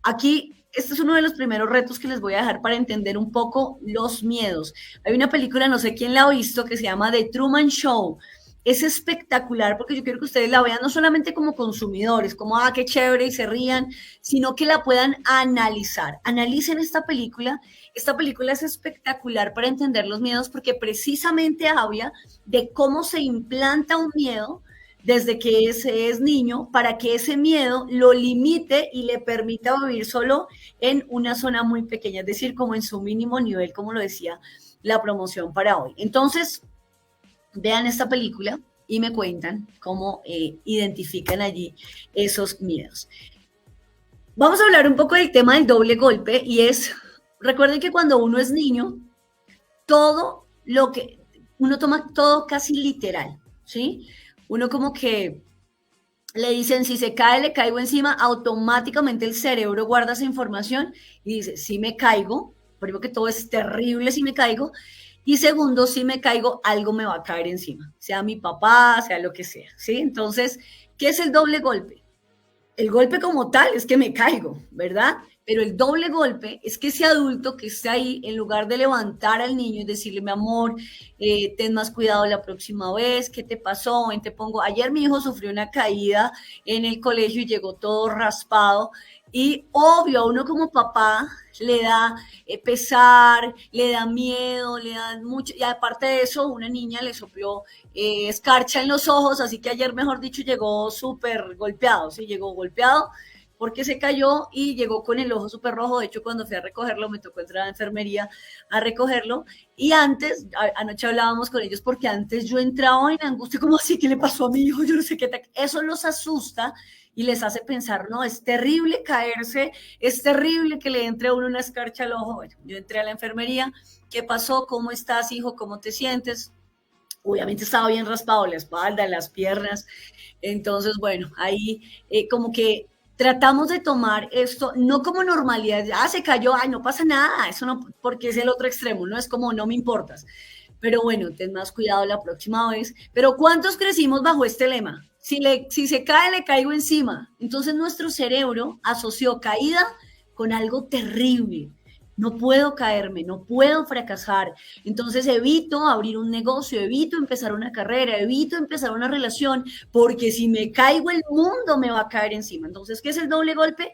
Aquí, este es uno de los primeros retos que les voy a dejar para entender un poco los miedos. Hay una película, no sé quién la ha visto, que se llama The Truman Show. Es espectacular porque yo quiero que ustedes la vean no solamente como consumidores, como, qué chévere y se rían, sino que la puedan analizar. Analicen esta película. Esta película es espectacular para entender los miedos porque precisamente habla de cómo se implanta un miedo desde que ese es niño, para que ese miedo lo limite y le permita vivir solo en una zona muy pequeña, es decir, como en su mínimo nivel, como lo decía la promoción para hoy. Entonces, vean esta película y me cuentan cómo identifican allí esos miedos. Vamos a hablar un poco del tema del doble golpe y recuerden que cuando uno es niño, uno toma todo casi literal, ¿sí? Uno como que le dicen, si se cae, le caigo encima, automáticamente el cerebro guarda esa información y dice, si me caigo, primero que todo es terrible si me caigo, Y segundo, si me caigo, algo me va a caer encima, sea mi papá, sea lo que sea, ¿sí? Entonces, ¿qué es el doble golpe? El golpe como tal es que me caigo, ¿verdad? Pero el doble golpe es que ese adulto que está ahí, en lugar de levantar al niño y decirle, mi amor, ten más cuidado la próxima vez, ¿qué te pasó? Ven, te pongo. Ayer mi hijo sufrió una caída en el colegio y llegó todo raspado. Y obvio, a uno como papá le da pesar, le da miedo, le da mucho. Y aparte de eso, una niña le sopló escarcha en los ojos, así que ayer, mejor dicho, llegó súper golpeado, ¿sí? Llegó golpeado porque se cayó y llegó con el ojo súper rojo. De hecho, cuando fui a recogerlo, me tocó entrar a la enfermería a recogerlo. Y antes, anoche hablábamos con ellos porque antes yo entraba en angustia, como así, ¿qué le pasó a mi hijo? Yo no sé qué. Eso los asusta y les hace pensar, no, es terrible caerse, es terrible que le entre a uno una escarcha al ojo. Bueno, yo entré a la enfermería, ¿qué pasó? ¿Cómo estás, hijo? ¿Cómo te sientes? Obviamente estaba bien raspado la espalda, las piernas. Entonces, bueno, ahí como que tratamos de tomar esto no como normalidad, se cayó, ay, no pasa nada, eso no, porque es el otro extremo, no es como no me importas. Pero bueno, ten más cuidado la próxima vez. Pero ¿cuántos crecimos bajo este lema? Si se cae, le caigo encima. Entonces nuestro cerebro asoció caída con algo terrible. No puedo caerme, no puedo fracasar. Entonces evito abrir un negocio, evito empezar una carrera, evito empezar una relación, porque si me caigo el mundo me va a caer encima. Entonces, ¿qué es el doble golpe?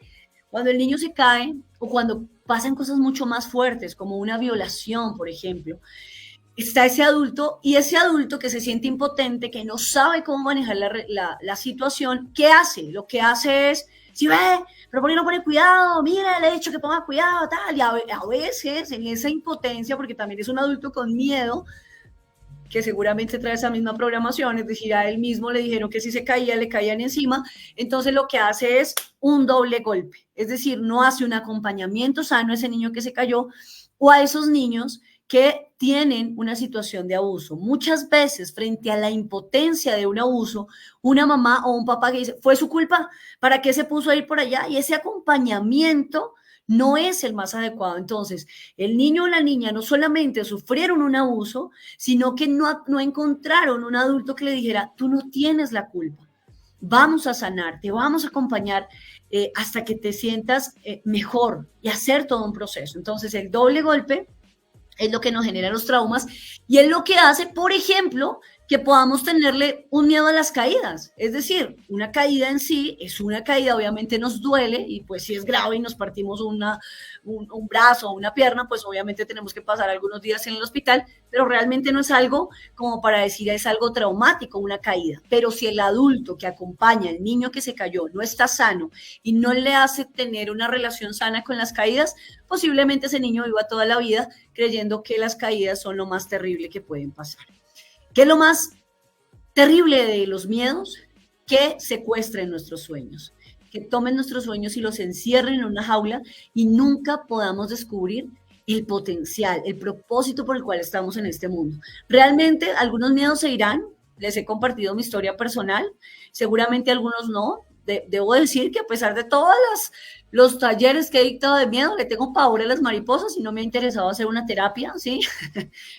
Cuando el niño se cae o cuando pasan cosas mucho más fuertes, como una violación, por ejemplo, está ese adulto y ese adulto que se siente impotente, que no sabe cómo manejar la situación, ¿qué hace? Lo que hace es, si ve, pero ¿por qué no pone cuidado? Mira, le he dicho que ponga cuidado, tal. Y a veces en esa impotencia, porque también es un adulto con miedo, que seguramente trae esa misma programación, es decir, a él mismo le dijeron que si se caía, le caían encima, entonces lo que hace es un doble golpe, es decir, no hace un acompañamiento sano a ese niño que se cayó o a esos niños que tienen una situación de abuso. Muchas veces, frente a la impotencia de un abuso, una mamá o un papá que dice, fue su culpa, ¿para qué se puso a ir por allá? Y ese acompañamiento no es el más adecuado. Entonces, el niño o la niña no solamente sufrieron un abuso, sino que no encontraron un adulto que le dijera, tú no tienes la culpa, vamos a sanar, te vamos a acompañar hasta que te sientas mejor y hacer todo un proceso. Entonces, el doble golpe es lo que nos genera los traumas y es lo que hace, por ejemplo, que podamos tenerle un miedo a las caídas. Es decir, una caída en sí es una caída, obviamente nos duele y pues si es grave y nos partimos un brazo o una pierna, pues obviamente tenemos que pasar algunos días en el hospital, pero realmente no es algo como para decir es algo traumático, una caída. Pero si el adulto que acompaña al niño que se cayó no está sano y no le hace tener una relación sana con las caídas, posiblemente ese niño viva toda la vida creyendo que las caídas son lo más terrible que pueden pasar. ¿Qué es lo más terrible de los miedos? Que secuestren nuestros sueños, que tomen nuestros sueños y los encierren en una jaula y nunca podamos descubrir el potencial, el propósito por el cual estamos en este mundo. Realmente algunos miedos se irán, les he compartido mi historia personal, seguramente algunos no. Debo decir que a pesar de todos los talleres que he dictado de miedo, le tengo pavor a las mariposas y no me ha interesado hacer una terapia, ¿sí?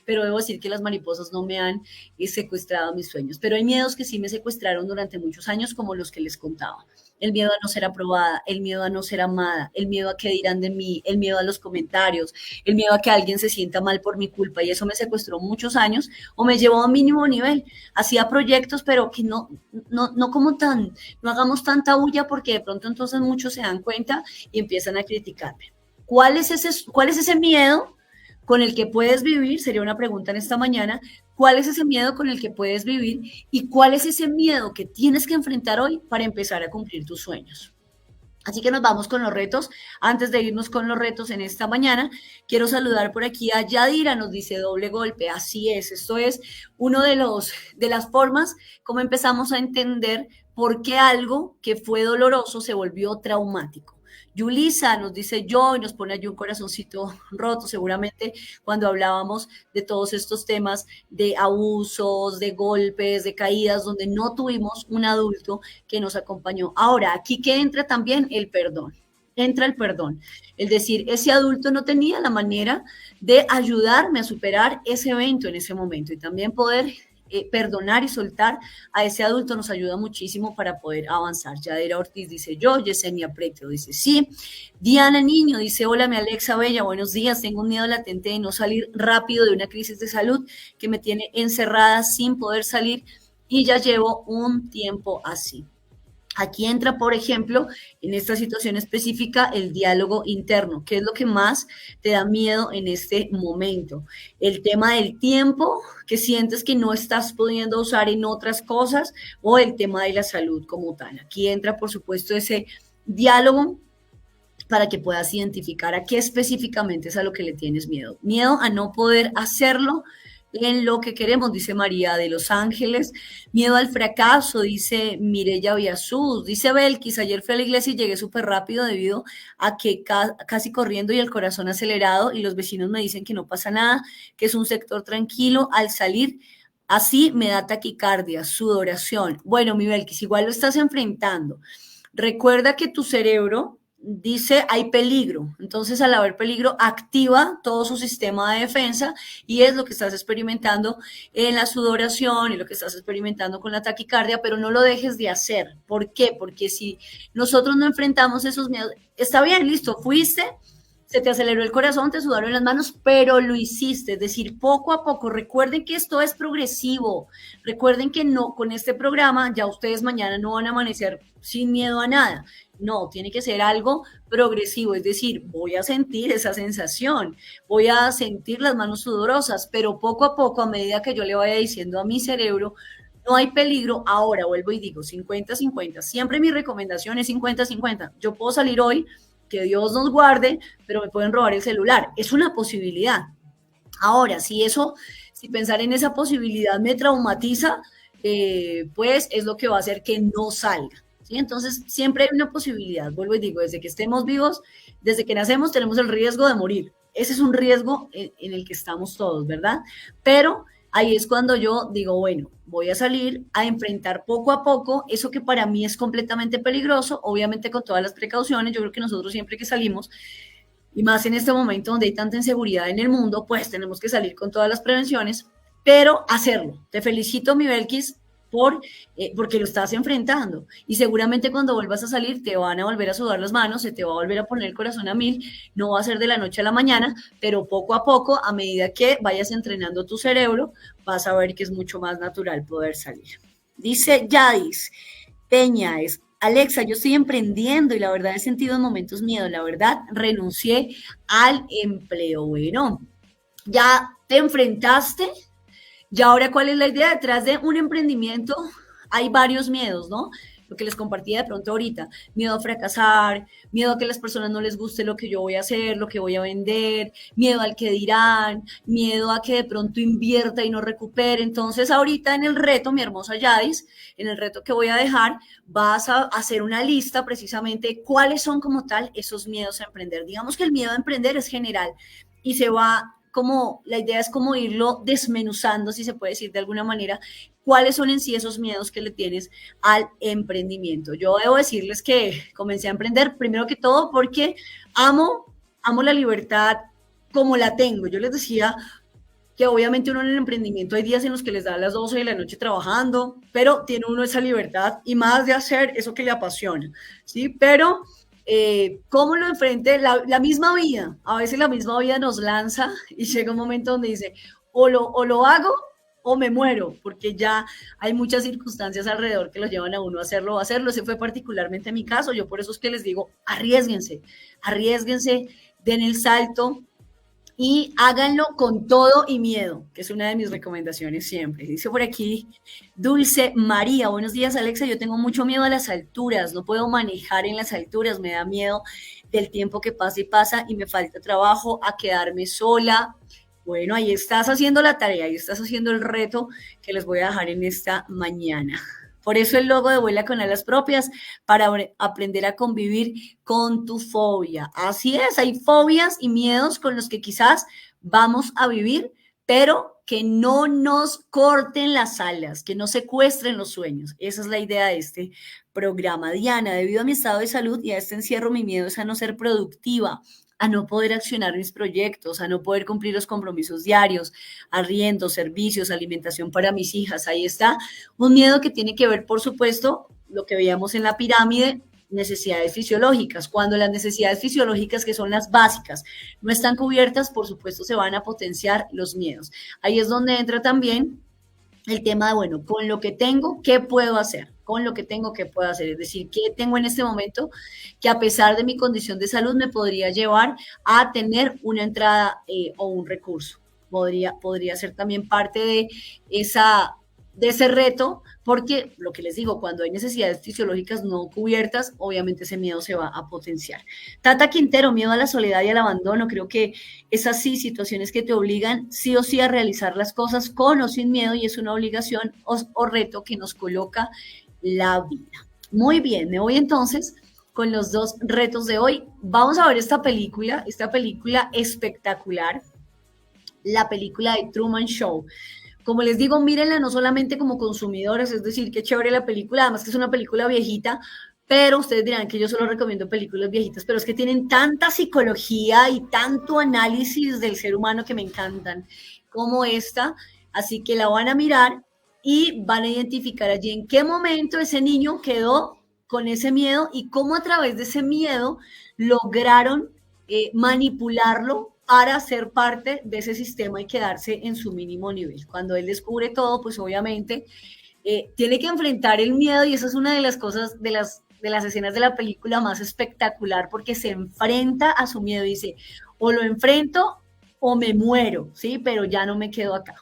Pero debo decir que las mariposas no me han secuestrado mis sueños. Pero hay miedos que sí me secuestraron durante muchos años, como los que les contaba. El miedo a no ser aprobada, el miedo a no ser amada, el miedo a qué dirán de mí, el miedo a los comentarios, el miedo a que alguien se sienta mal por mi culpa, y eso me secuestró muchos años o me llevó a un mínimo nivel. Hacía proyectos, pero que no hagamos tanta bulla porque de pronto entonces muchos se dan cuenta y empiezan a criticarme. ¿Cuál es ese miedo con el que puedes vivir? Sería una pregunta en esta mañana. ¿Cuál es ese miedo con el que puedes vivir? ¿Y cuál es ese miedo que tienes que enfrentar hoy para empezar a cumplir tus sueños? Así que nos vamos con los retos. Antes de irnos con los retos en esta mañana, quiero saludar por aquí a Yadira, nos dice doble golpe. Así es, esto es uno de las formas como empezamos a entender por qué algo que fue doloroso se volvió traumático. Yulisa nos dice yo y nos pone allí un corazoncito roto, seguramente cuando hablábamos de todos estos temas de abusos, de golpes, de caídas, donde no tuvimos un adulto que nos acompañó. Ahora, aquí que entra también el perdón. entra el perdón. Es decir, ese adulto no tenía la manera de ayudarme a superar ese evento en ese momento y también poder perdonar y soltar a ese adulto nos ayuda muchísimo para poder avanzar. Yadira Ortiz dice yo, Yesenia Pretio dice sí, Diana Niño dice hola mi Alexa Bella, buenos días, tengo un miedo latente de no salir rápido de una crisis de salud que me tiene encerrada sin poder salir y ya llevo un tiempo así. Aquí entra, por ejemplo, en esta situación específica, el diálogo interno. ¿Qué es lo que más te da miedo en este momento? El tema del tiempo que sientes que no estás pudiendo usar en otras cosas o el tema de la salud como tal. Aquí entra, por supuesto, ese diálogo para que puedas identificar a qué específicamente es a lo que le tienes miedo. Miedo a no poder hacerlo en lo que queremos, dice María de Los Ángeles. Miedo al fracaso, dice Mireya Viasuz. Dice Belkis, ayer fui a la iglesia y llegué súper rápido debido a que casi corriendo y el corazón acelerado y los vecinos me dicen que no pasa nada, que es un sector tranquilo. Al salir así me da taquicardia, sudoración. Bueno, mi Belkis, igual lo estás enfrentando. Recuerda que tu cerebro dice hay peligro, entonces al haber peligro activa todo su sistema de defensa y es lo que estás experimentando en la sudoración y lo que estás experimentando con la taquicardia, pero no lo dejes de hacer. ¿Por qué? Porque si nosotros no enfrentamos esos miedos, está bien, listo, fuiste, se te aceleró el corazón, te sudaron las manos, pero lo hiciste, es decir, poco a poco. Recuerden que esto es progresivo, recuerden que no, con este programa ya ustedes mañana no van a amanecer sin miedo a nada. No, tiene que ser algo progresivo, es decir, voy a sentir esa sensación, voy a sentir las manos sudorosas, pero poco a poco, a medida que yo le vaya diciendo a mi cerebro, no hay peligro, ahora vuelvo y digo 50-50, siempre mi recomendación es 50-50, yo puedo salir hoy, que Dios nos guarde, pero me pueden robar el celular, es una posibilidad. Ahora, si pensar en esa posibilidad me traumatiza, pues es lo que va a hacer que no salga. ¿Sí? Entonces, siempre hay una posibilidad, vuelvo y digo, desde que estemos vivos, desde que nacemos tenemos el riesgo de morir. Ese es un riesgo en el que estamos todos, ¿verdad? Pero ahí es cuando yo digo, bueno, voy a salir a enfrentar poco a poco eso que para mí es completamente peligroso, obviamente con todas las precauciones. Yo creo que nosotros siempre que salimos, y más en este momento donde hay tanta inseguridad en el mundo, pues tenemos que salir con todas las prevenciones, pero hacerlo. Te felicito, mi Belkis, porque lo estás enfrentando y seguramente cuando vuelvas a salir te van a volver a sudar las manos, se te va a volver a poner el corazón a mil, no va a ser de la noche a la mañana, pero poco a poco, a medida que vayas entrenando tu cerebro, vas a ver que es mucho más natural poder salir. Dice Yadis Peña, Alexa, yo estoy emprendiendo y la verdad he sentido en momentos miedo, la verdad renuncié al empleo. Bueno, ya te enfrentaste. Y ahora, ¿cuál es la idea? Detrás de un emprendimiento hay varios miedos, ¿no? Lo que les compartía de pronto ahorita, miedo a fracasar, miedo a que a las personas no les guste lo que yo voy a hacer, lo que voy a vender, miedo al que dirán, miedo a que de pronto invierta y no recupere. Entonces, ahorita en el reto, mi hermosa Yadis, en el reto que voy a dejar, vas a hacer una lista precisamente de cuáles son como tal esos miedos a emprender. Digamos que el miedo a emprender es general y se va la idea es como irlo desmenuzando, si se puede decir de alguna manera, cuáles son en sí esos miedos que le tienes al emprendimiento. Yo debo decirles que comencé a emprender primero que todo porque amo la libertad como la tengo. Yo les decía que obviamente uno en el emprendimiento hay días en los que les da a las 12 de la noche trabajando, pero tiene uno esa libertad y más de hacer eso que le apasiona, ¿sí? Pero cómo lo enfrente la misma vida, a veces la misma vida nos lanza y llega un momento donde dice o lo hago o me muero, porque ya hay muchas circunstancias alrededor que los llevan a uno a hacerlo o hacerlo. Ese fue particularmente mi caso. Yo por eso es que les digo, arriésguense, den el salto y háganlo con todo y miedo, que es una de mis recomendaciones siempre. Dice por aquí Dulce María, buenos días Alexa, yo tengo mucho miedo a las alturas, no puedo manejar en las alturas, me da miedo del tiempo que pasa y pasa y me falta trabajo, a quedarme sola. Bueno, ahí estás haciendo la tarea, ahí estás haciendo el reto que les voy a dejar en esta mañana. Por eso el logo de Vuela con Alas Propias, para aprender a convivir con tu fobia. Así es, hay fobias y miedos con los que quizás vamos a vivir, pero que no nos corten las alas, que no secuestren los sueños. Esa es la idea de este programa. Diana, debido a mi estado de salud y a este encierro, mi miedo es a no ser productiva, a no poder accionar mis proyectos, a no poder cumplir los compromisos diarios, arriendo, servicios, alimentación para mis hijas. Ahí está un miedo que tiene que ver, por supuesto, lo que veíamos en la pirámide, necesidades fisiológicas. Cuando las necesidades fisiológicas, que son las básicas, no están cubiertas, por supuesto, se van a potenciar los miedos. Ahí es donde entra también el tema de, bueno, con lo que tengo, ¿qué puedo hacer? Con lo que tengo, ¿qué puedo hacer? Es decir, ¿qué tengo en este momento que a pesar de mi condición de salud me podría llevar a tener una entrada o un recurso? Podría ser también parte de ese reto, porque lo que les digo, cuando hay necesidades fisiológicas no cubiertas, obviamente ese miedo se va a potenciar. Tata Quintero, miedo a la soledad y al abandono. Creo que es así, situaciones que te obligan sí o sí a realizar las cosas con o sin miedo, y es una obligación o reto que nos coloca la vida. Muy bien, me voy entonces con los dos retos de hoy. Vamos a ver esta película espectacular, la película de Truman Show. Como les digo, mírenla no solamente como consumidores, es decir, qué chévere la película, además que es una película viejita, pero ustedes dirán que yo solo recomiendo películas viejitas, pero es que tienen tanta psicología y tanto análisis del ser humano que me encantan, como esta, así que la van a mirar y van a identificar allí en qué momento ese niño quedó con ese miedo y cómo a través de ese miedo lograron manipularlo para ser parte de ese sistema y quedarse en su mínimo nivel. Cuando él descubre todo, pues obviamente tiene que enfrentar el miedo, y esa es una de las cosas, de las escenas de la película más espectacular, porque se enfrenta a su miedo y dice, o lo enfrento o me muero, ¿sí? Pero ya no me quedo acá.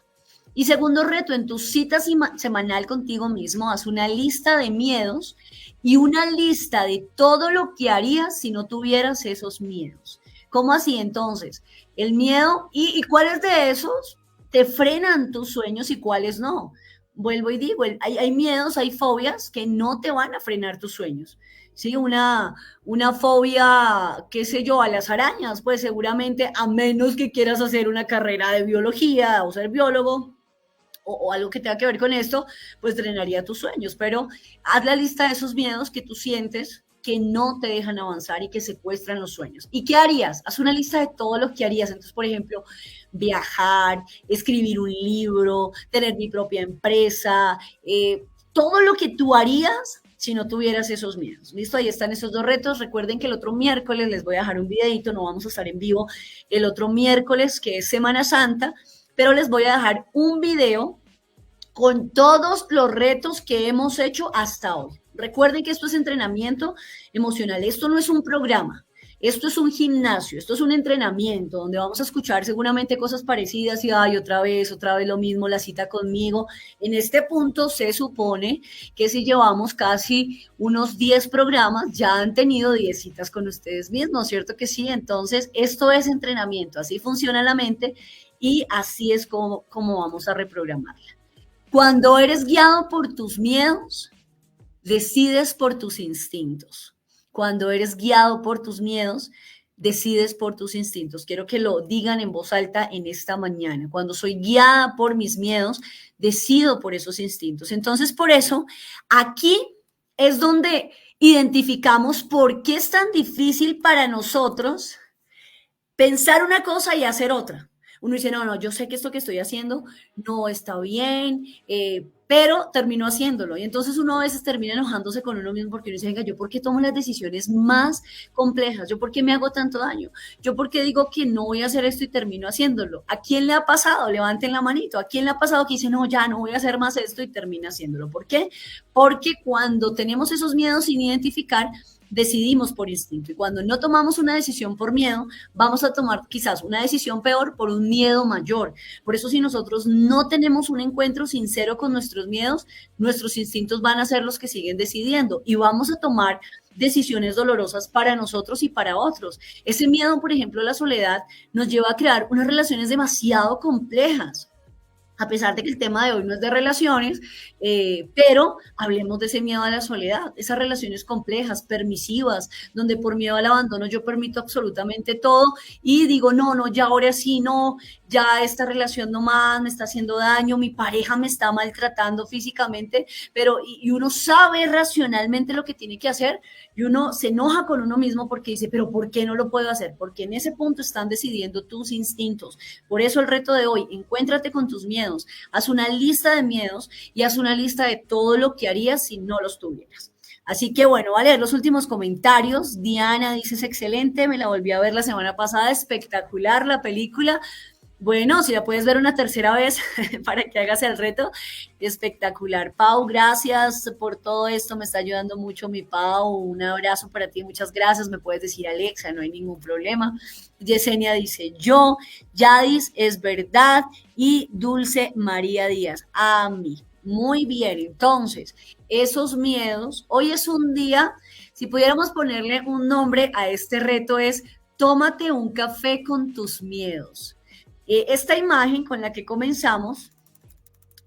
Y segundo reto, en tu cita semanal contigo mismo, haz una lista de miedos y una lista de todo lo que harías si no tuvieras esos miedos. ¿Cómo así entonces? El miedo, ¿y cuáles de esos te frenan tus sueños y cuáles no? Vuelvo y digo, hay miedos, hay fobias que no te van a frenar tus sueños. Sí, una fobia, qué sé yo, a las arañas, pues seguramente, a menos que quieras hacer una carrera de biología o ser biólogo, o algo que tenga que ver con esto, pues drenaría tus sueños. Pero haz la lista de esos miedos que tú sientes que no te dejan avanzar y que secuestran los sueños. ¿Y qué harías? Haz una lista de todo lo que harías. Entonces, por ejemplo, viajar, escribir un libro, tener mi propia empresa, todo lo que tú harías si no tuvieras esos miedos. ¿Listo? Ahí están esos dos retos. Recuerden que el otro miércoles les voy a dejar un videito, no vamos a estar en vivo el otro miércoles, que es Semana Santa, pero les voy a dejar un video con todos los retos que hemos hecho hasta hoy. Recuerden que esto es entrenamiento emocional, esto no es un programa, esto es un gimnasio, esto es un entrenamiento donde vamos a escuchar seguramente cosas parecidas y ay, otra vez lo mismo, la cita conmigo. En este punto se supone que si llevamos casi unos 10 programas, ya han tenido 10 citas con ustedes mismos, ¿cierto que sí? Entonces, esto es entrenamiento, así funciona la mente y así es como vamos a reprogramarla. Cuando eres guiado por tus miedos, decides por tus instintos. Cuando eres guiado por tus miedos, decides por tus instintos. Quiero que lo digan en voz alta en esta mañana. Cuando soy guiada por mis miedos, decido por esos instintos. Entonces, por eso, aquí es donde identificamos por qué es tan difícil para nosotros pensar una cosa y hacer otra. Uno dice, no, yo sé que esto que estoy haciendo no está bien, pero termino haciéndolo. Y entonces uno a veces termina enojándose con uno mismo porque uno dice, venga, ¿yo por qué tomo las decisiones más complejas? ¿Yo por qué me hago tanto daño? ¿Yo por qué digo que no voy a hacer esto y termino haciéndolo? ¿A quién le ha pasado? Levanten la manito. ¿A quién le ha pasado que dice, no, ya no voy a hacer más esto y termina haciéndolo? ¿Por qué? Porque cuando tenemos esos miedos sin identificar, decidimos por instinto, y cuando no tomamos una decisión por miedo, vamos a tomar quizás una decisión peor por un miedo mayor. Por eso, si nosotros no tenemos un encuentro sincero con nuestros miedos, nuestros instintos van a ser los que siguen decidiendo y vamos a tomar decisiones dolorosas para nosotros y para otros. Ese miedo, por ejemplo, a la soledad, nos lleva a crear unas relaciones demasiado complejas. A pesar de que el tema de hoy no es de relaciones, pero hablemos de ese miedo a la soledad, esas relaciones complejas, permisivas, donde por miedo al abandono yo permito absolutamente todo y digo, no, ya ahora sí, no, ya esta relación no más me está haciendo daño, mi pareja me está maltratando físicamente, pero y uno sabe racionalmente lo que tiene que hacer y uno se enoja con uno mismo porque dice, pero ¿por qué no lo puedo hacer? Porque en ese punto están decidiendo tus instintos. Por eso el reto de hoy, encuéntrate con tus miedos, haz una lista de miedos y haz una lista de todo lo que harías si no los tuvieras. Así que bueno, voy a leer los últimos comentarios. Diana dice, es excelente, me la volví a ver la semana pasada, espectacular la película. Bueno, si la puedes ver una tercera vez para que hagas el reto, espectacular. Pau, gracias por todo esto, me está ayudando mucho mi Pau. Un abrazo para ti, muchas gracias. Me puedes decir Alexa, no hay ningún problema. Yesenia dice yo, Yadis, es verdad. Y Dulce María Díaz, a mí. Muy bien, entonces, esos miedos, hoy es un día, si pudiéramos ponerle un nombre a este reto es, tómate un café con tus miedos. Esta imagen con la que comenzamos,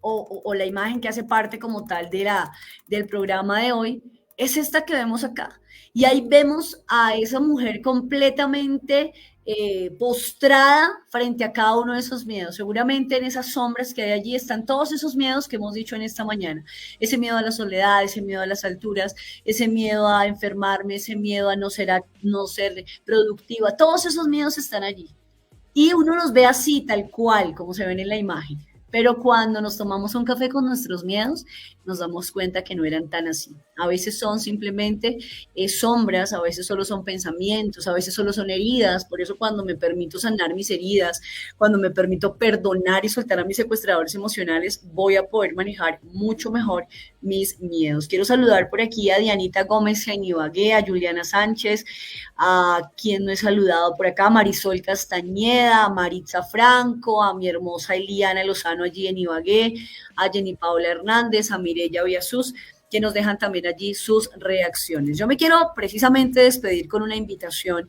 o la imagen que hace parte como tal del programa de hoy, es esta que vemos acá. Y ahí vemos a esa mujer completamente postrada frente a cada uno de esos miedos. Seguramente en esas sombras que hay allí están todos esos miedos que hemos dicho en esta mañana. Ese miedo a la soledad, ese miedo a las alturas, ese miedo a enfermarme, ese miedo a no ser productiva. Todos esos miedos están allí. Y uno los ve así, tal cual, como se ven en la imagen. Pero cuando nos tomamos un café con nuestros miedos, nos damos cuenta que no eran tan así. A veces son simplemente sombras, a veces solo son pensamientos, a veces solo son heridas. Por eso cuando me permito sanar mis heridas, cuando me permito perdonar y soltar a mis secuestradores emocionales, voy a poder manejar mucho mejor mis miedos. Quiero saludar por aquí a Dianita Gómez en Ibagué, a Juliana Sánchez, a quien no he saludado por acá, a Marisol Castañeda, a Maritza Franco, a mi hermosa Eliana Lozano allí en Ibagué, a Jenny Paola Hernández, a Mireya Villasus, que nos dejan también allí sus reacciones. Yo me quiero precisamente despedir con una invitación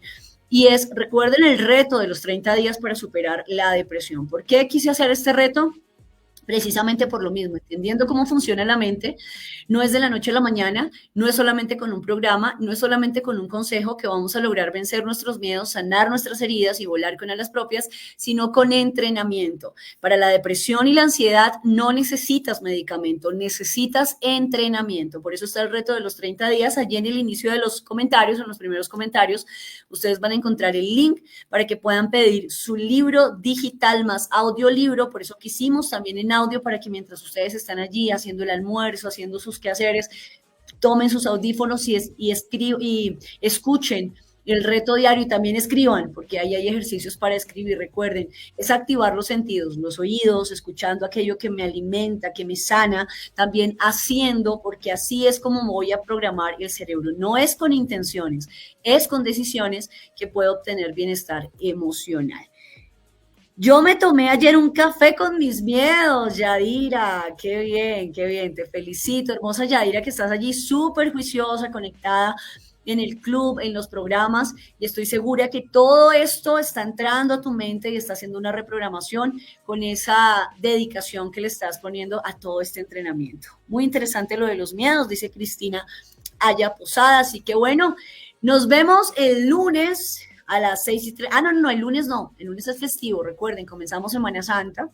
y es, recuerden el reto de los 30 días para superar la depresión. ¿Por qué quise hacer este reto? Precisamente por lo mismo, entendiendo cómo funciona la mente, no es de la noche a la mañana, no es solamente con un programa, no es solamente con un consejo que vamos a lograr vencer nuestros miedos, sanar nuestras heridas y volar con alas propias, sino con entrenamiento. Para la depresión y la ansiedad no necesitas medicamento, necesitas entrenamiento. Por eso está el reto de los 30 días. Allí en el inicio de los comentarios, en los primeros comentarios, ustedes van a encontrar el link para que puedan pedir su libro digital más audiolibro. Por eso quisimos también en audio para que mientras ustedes están allí haciendo el almuerzo, haciendo sus quehaceres, tomen sus audífonos y escuchen el reto diario y también escriban, porque ahí hay ejercicios para escribir. Recuerden, es activar los sentidos, los oídos, escuchando aquello que me alimenta, que me sana, también haciendo, porque así es como voy a programar el cerebro. No es con intenciones, es con decisiones que puedo obtener bienestar emocional. Yo me tomé ayer un café con mis miedos, Yadira, qué bien, te felicito, hermosa Yadira, que estás allí súper juiciosa, conectada en el club, en los programas, y estoy segura que todo esto está entrando a tu mente y está haciendo una reprogramación con esa dedicación que le estás poniendo a todo este entrenamiento. Muy interesante lo de los miedos, dice Cristina Aya Posada, así que bueno, nos vemos el lunes a las 6:30. No, el lunes no, el lunes es festivo, recuerden, comenzamos Semana Santa,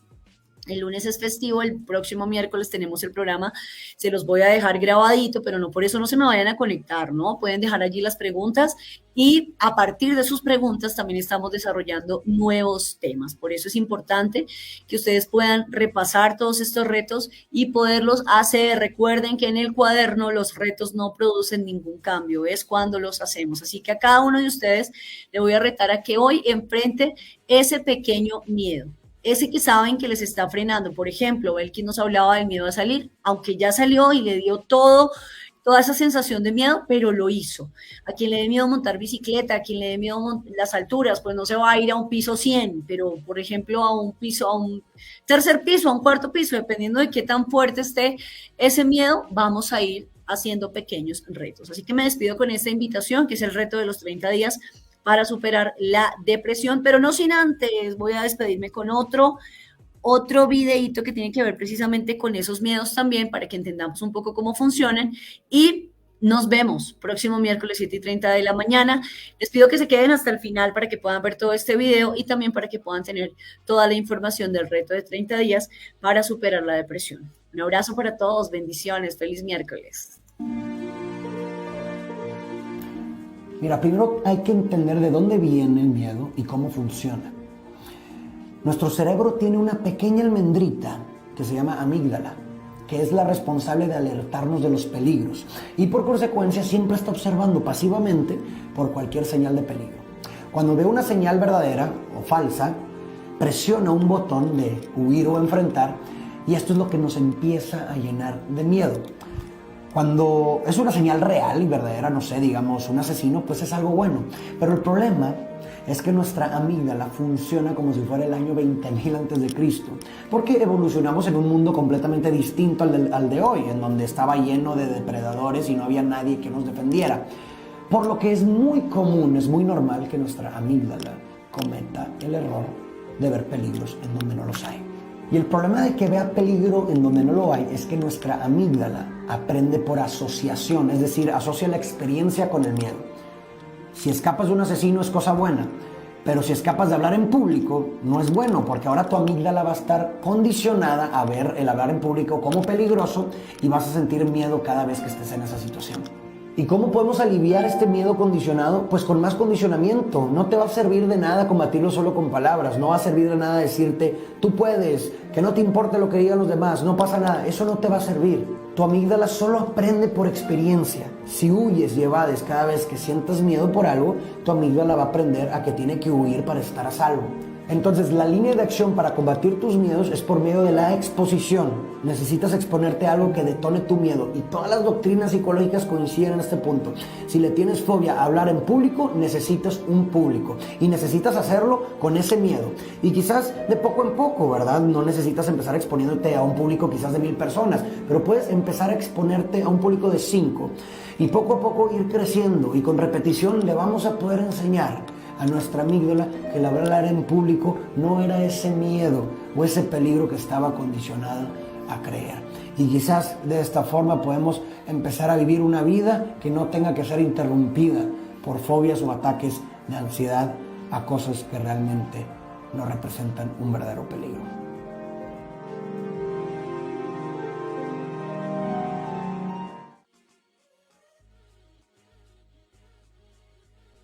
el lunes es festivo, el próximo miércoles tenemos el programa, se los voy a dejar grabadito, pero no por eso no se me vayan a conectar, ¿no? Pueden dejar allí las preguntas y a partir de sus preguntas también estamos desarrollando nuevos temas. Por eso es importante que ustedes puedan repasar todos estos retos y poderlos hacer. Recuerden que en el cuaderno los retos no producen ningún cambio, es cuando los hacemos. Así que a cada uno de ustedes le voy a retar a que hoy enfrente ese pequeño miedo. Ese que saben que les está frenando. Por ejemplo, el que nos hablaba del miedo a salir, aunque ya salió y le dio toda esa sensación de miedo, pero lo hizo. A quien le dé miedo montar bicicleta, a quien le dé miedo las alturas, pues no se va a ir a un piso 100, pero por ejemplo a un tercer piso, a un cuarto piso, dependiendo de qué tan fuerte esté ese miedo, vamos a ir haciendo pequeños retos. Así que me despido con esta invitación, que es el reto de los 30 días para superar la depresión, pero no sin antes, voy a despedirme con otro videíto que tiene que ver precisamente con esos miedos también, para que entendamos un poco cómo funcionan y Nos vemos próximo miércoles 7:30 de la mañana. Les pido que se queden hasta el final para que puedan ver todo este video y también para que puedan tener toda la información del reto de 30 días para superar la depresión. Un abrazo para todos, bendiciones, feliz miércoles. Mira, primero hay que entender de dónde viene el miedo y cómo funciona. Nuestro cerebro tiene una pequeña almendrita que se llama amígdala, que es la responsable de alertarnos de los peligros y por consecuencia siempre está observando pasivamente por cualquier señal de peligro. Cuando ve una señal verdadera o falsa, presiona un botón de huir o enfrentar y esto es lo que nos empieza a llenar de miedo. Cuando es una señal real y verdadera, no sé, digamos un asesino, pues es algo bueno. Pero el problema es que nuestra amígdala funciona como si fuera el año 20.000 antes de Cristo, porque evolucionamos en un mundo completamente distinto al de hoy, en donde estaba lleno de depredadores y no había nadie que nos defendiera. Por lo que es muy común, es muy normal que nuestra amígdala cometa el error de ver peligros en donde no los hay. Y el problema de que vea peligro en donde no lo hay es que nuestra amígdala aprende por asociación, es decir, asocia la experiencia con el miedo. Si escapas de un asesino es cosa buena, pero si escapas de hablar en público no es bueno, porque ahora tu amígdala va a estar condicionada a ver el hablar en público como peligroso y vas a sentir miedo cada vez que estés en esa situación. ¿Y cómo podemos aliviar este miedo condicionado? Pues con más condicionamiento. No te va a servir de nada combatirlo solo con palabras. No va a servir de nada decirte, tú puedes, que no te importe lo que digan los demás, no pasa nada. Eso no te va a servir. Tu amígdala solo aprende por experiencia. Si huyes y evades cada vez que sientas miedo por algo, tu amígdala va a aprender a que tiene que huir para estar a salvo. Entonces, la línea de acción para combatir tus miedos es por medio de la exposición. Necesitas exponerte a algo que detone tu miedo. Y todas las doctrinas psicológicas coinciden en este punto. Si le tienes fobia a hablar en público, necesitas un público. Y necesitas hacerlo con ese miedo. Y quizás de poco en poco, ¿verdad? No necesitas empezar exponiéndote a un público quizás de 1000 personas. Pero puedes empezar a exponerte a un público de 5. Y poco a poco ir creciendo. Y con repetición le vamos a poder enseñar a nuestra amígdala que el hablar en público no era ese miedo o ese peligro que estaba condicionado a creer. Y quizás de esta forma podemos empezar a vivir una vida que no tenga que ser interrumpida por fobias o ataques de ansiedad a cosas que realmente no representan un verdadero peligro.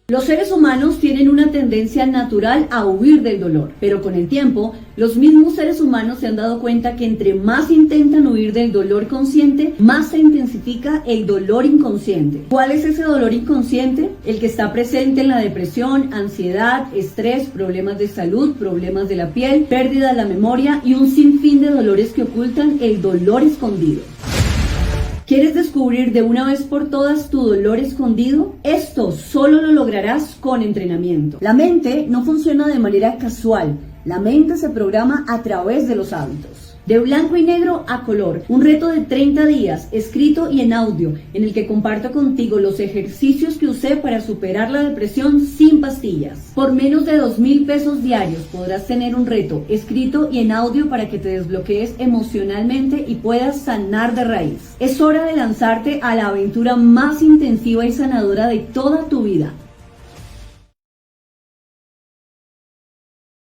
Los seres humanos tienen una tendencia natural a huir del dolor, pero con el tiempo, los mismos seres humanos se han dado cuenta que entre más intentan huir del dolor consciente, más se intensifica el dolor inconsciente. ¿Cuál es ese dolor inconsciente? El que está presente en la depresión, ansiedad, estrés, problemas de salud, problemas de la piel, pérdida de la memoria y un sinfín de dolores que ocultan el dolor escondido. ¿Quieres descubrir de una vez por todas tu dolor escondido? Esto solo lo lograrás con entrenamiento. La mente no funciona de manera casual. La mente se programa a través de los hábitos. De blanco y negro a color, un reto de 30 días, escrito y en audio, en el que comparto contigo los ejercicios que usé para superar la depresión sin pastillas. Por menos de 2,000 pesos diarios podrás tener un reto escrito y en audio para que te desbloquees emocionalmente y puedas sanar de raíz. Es hora de lanzarte a la aventura más intensiva y sanadora de toda tu vida.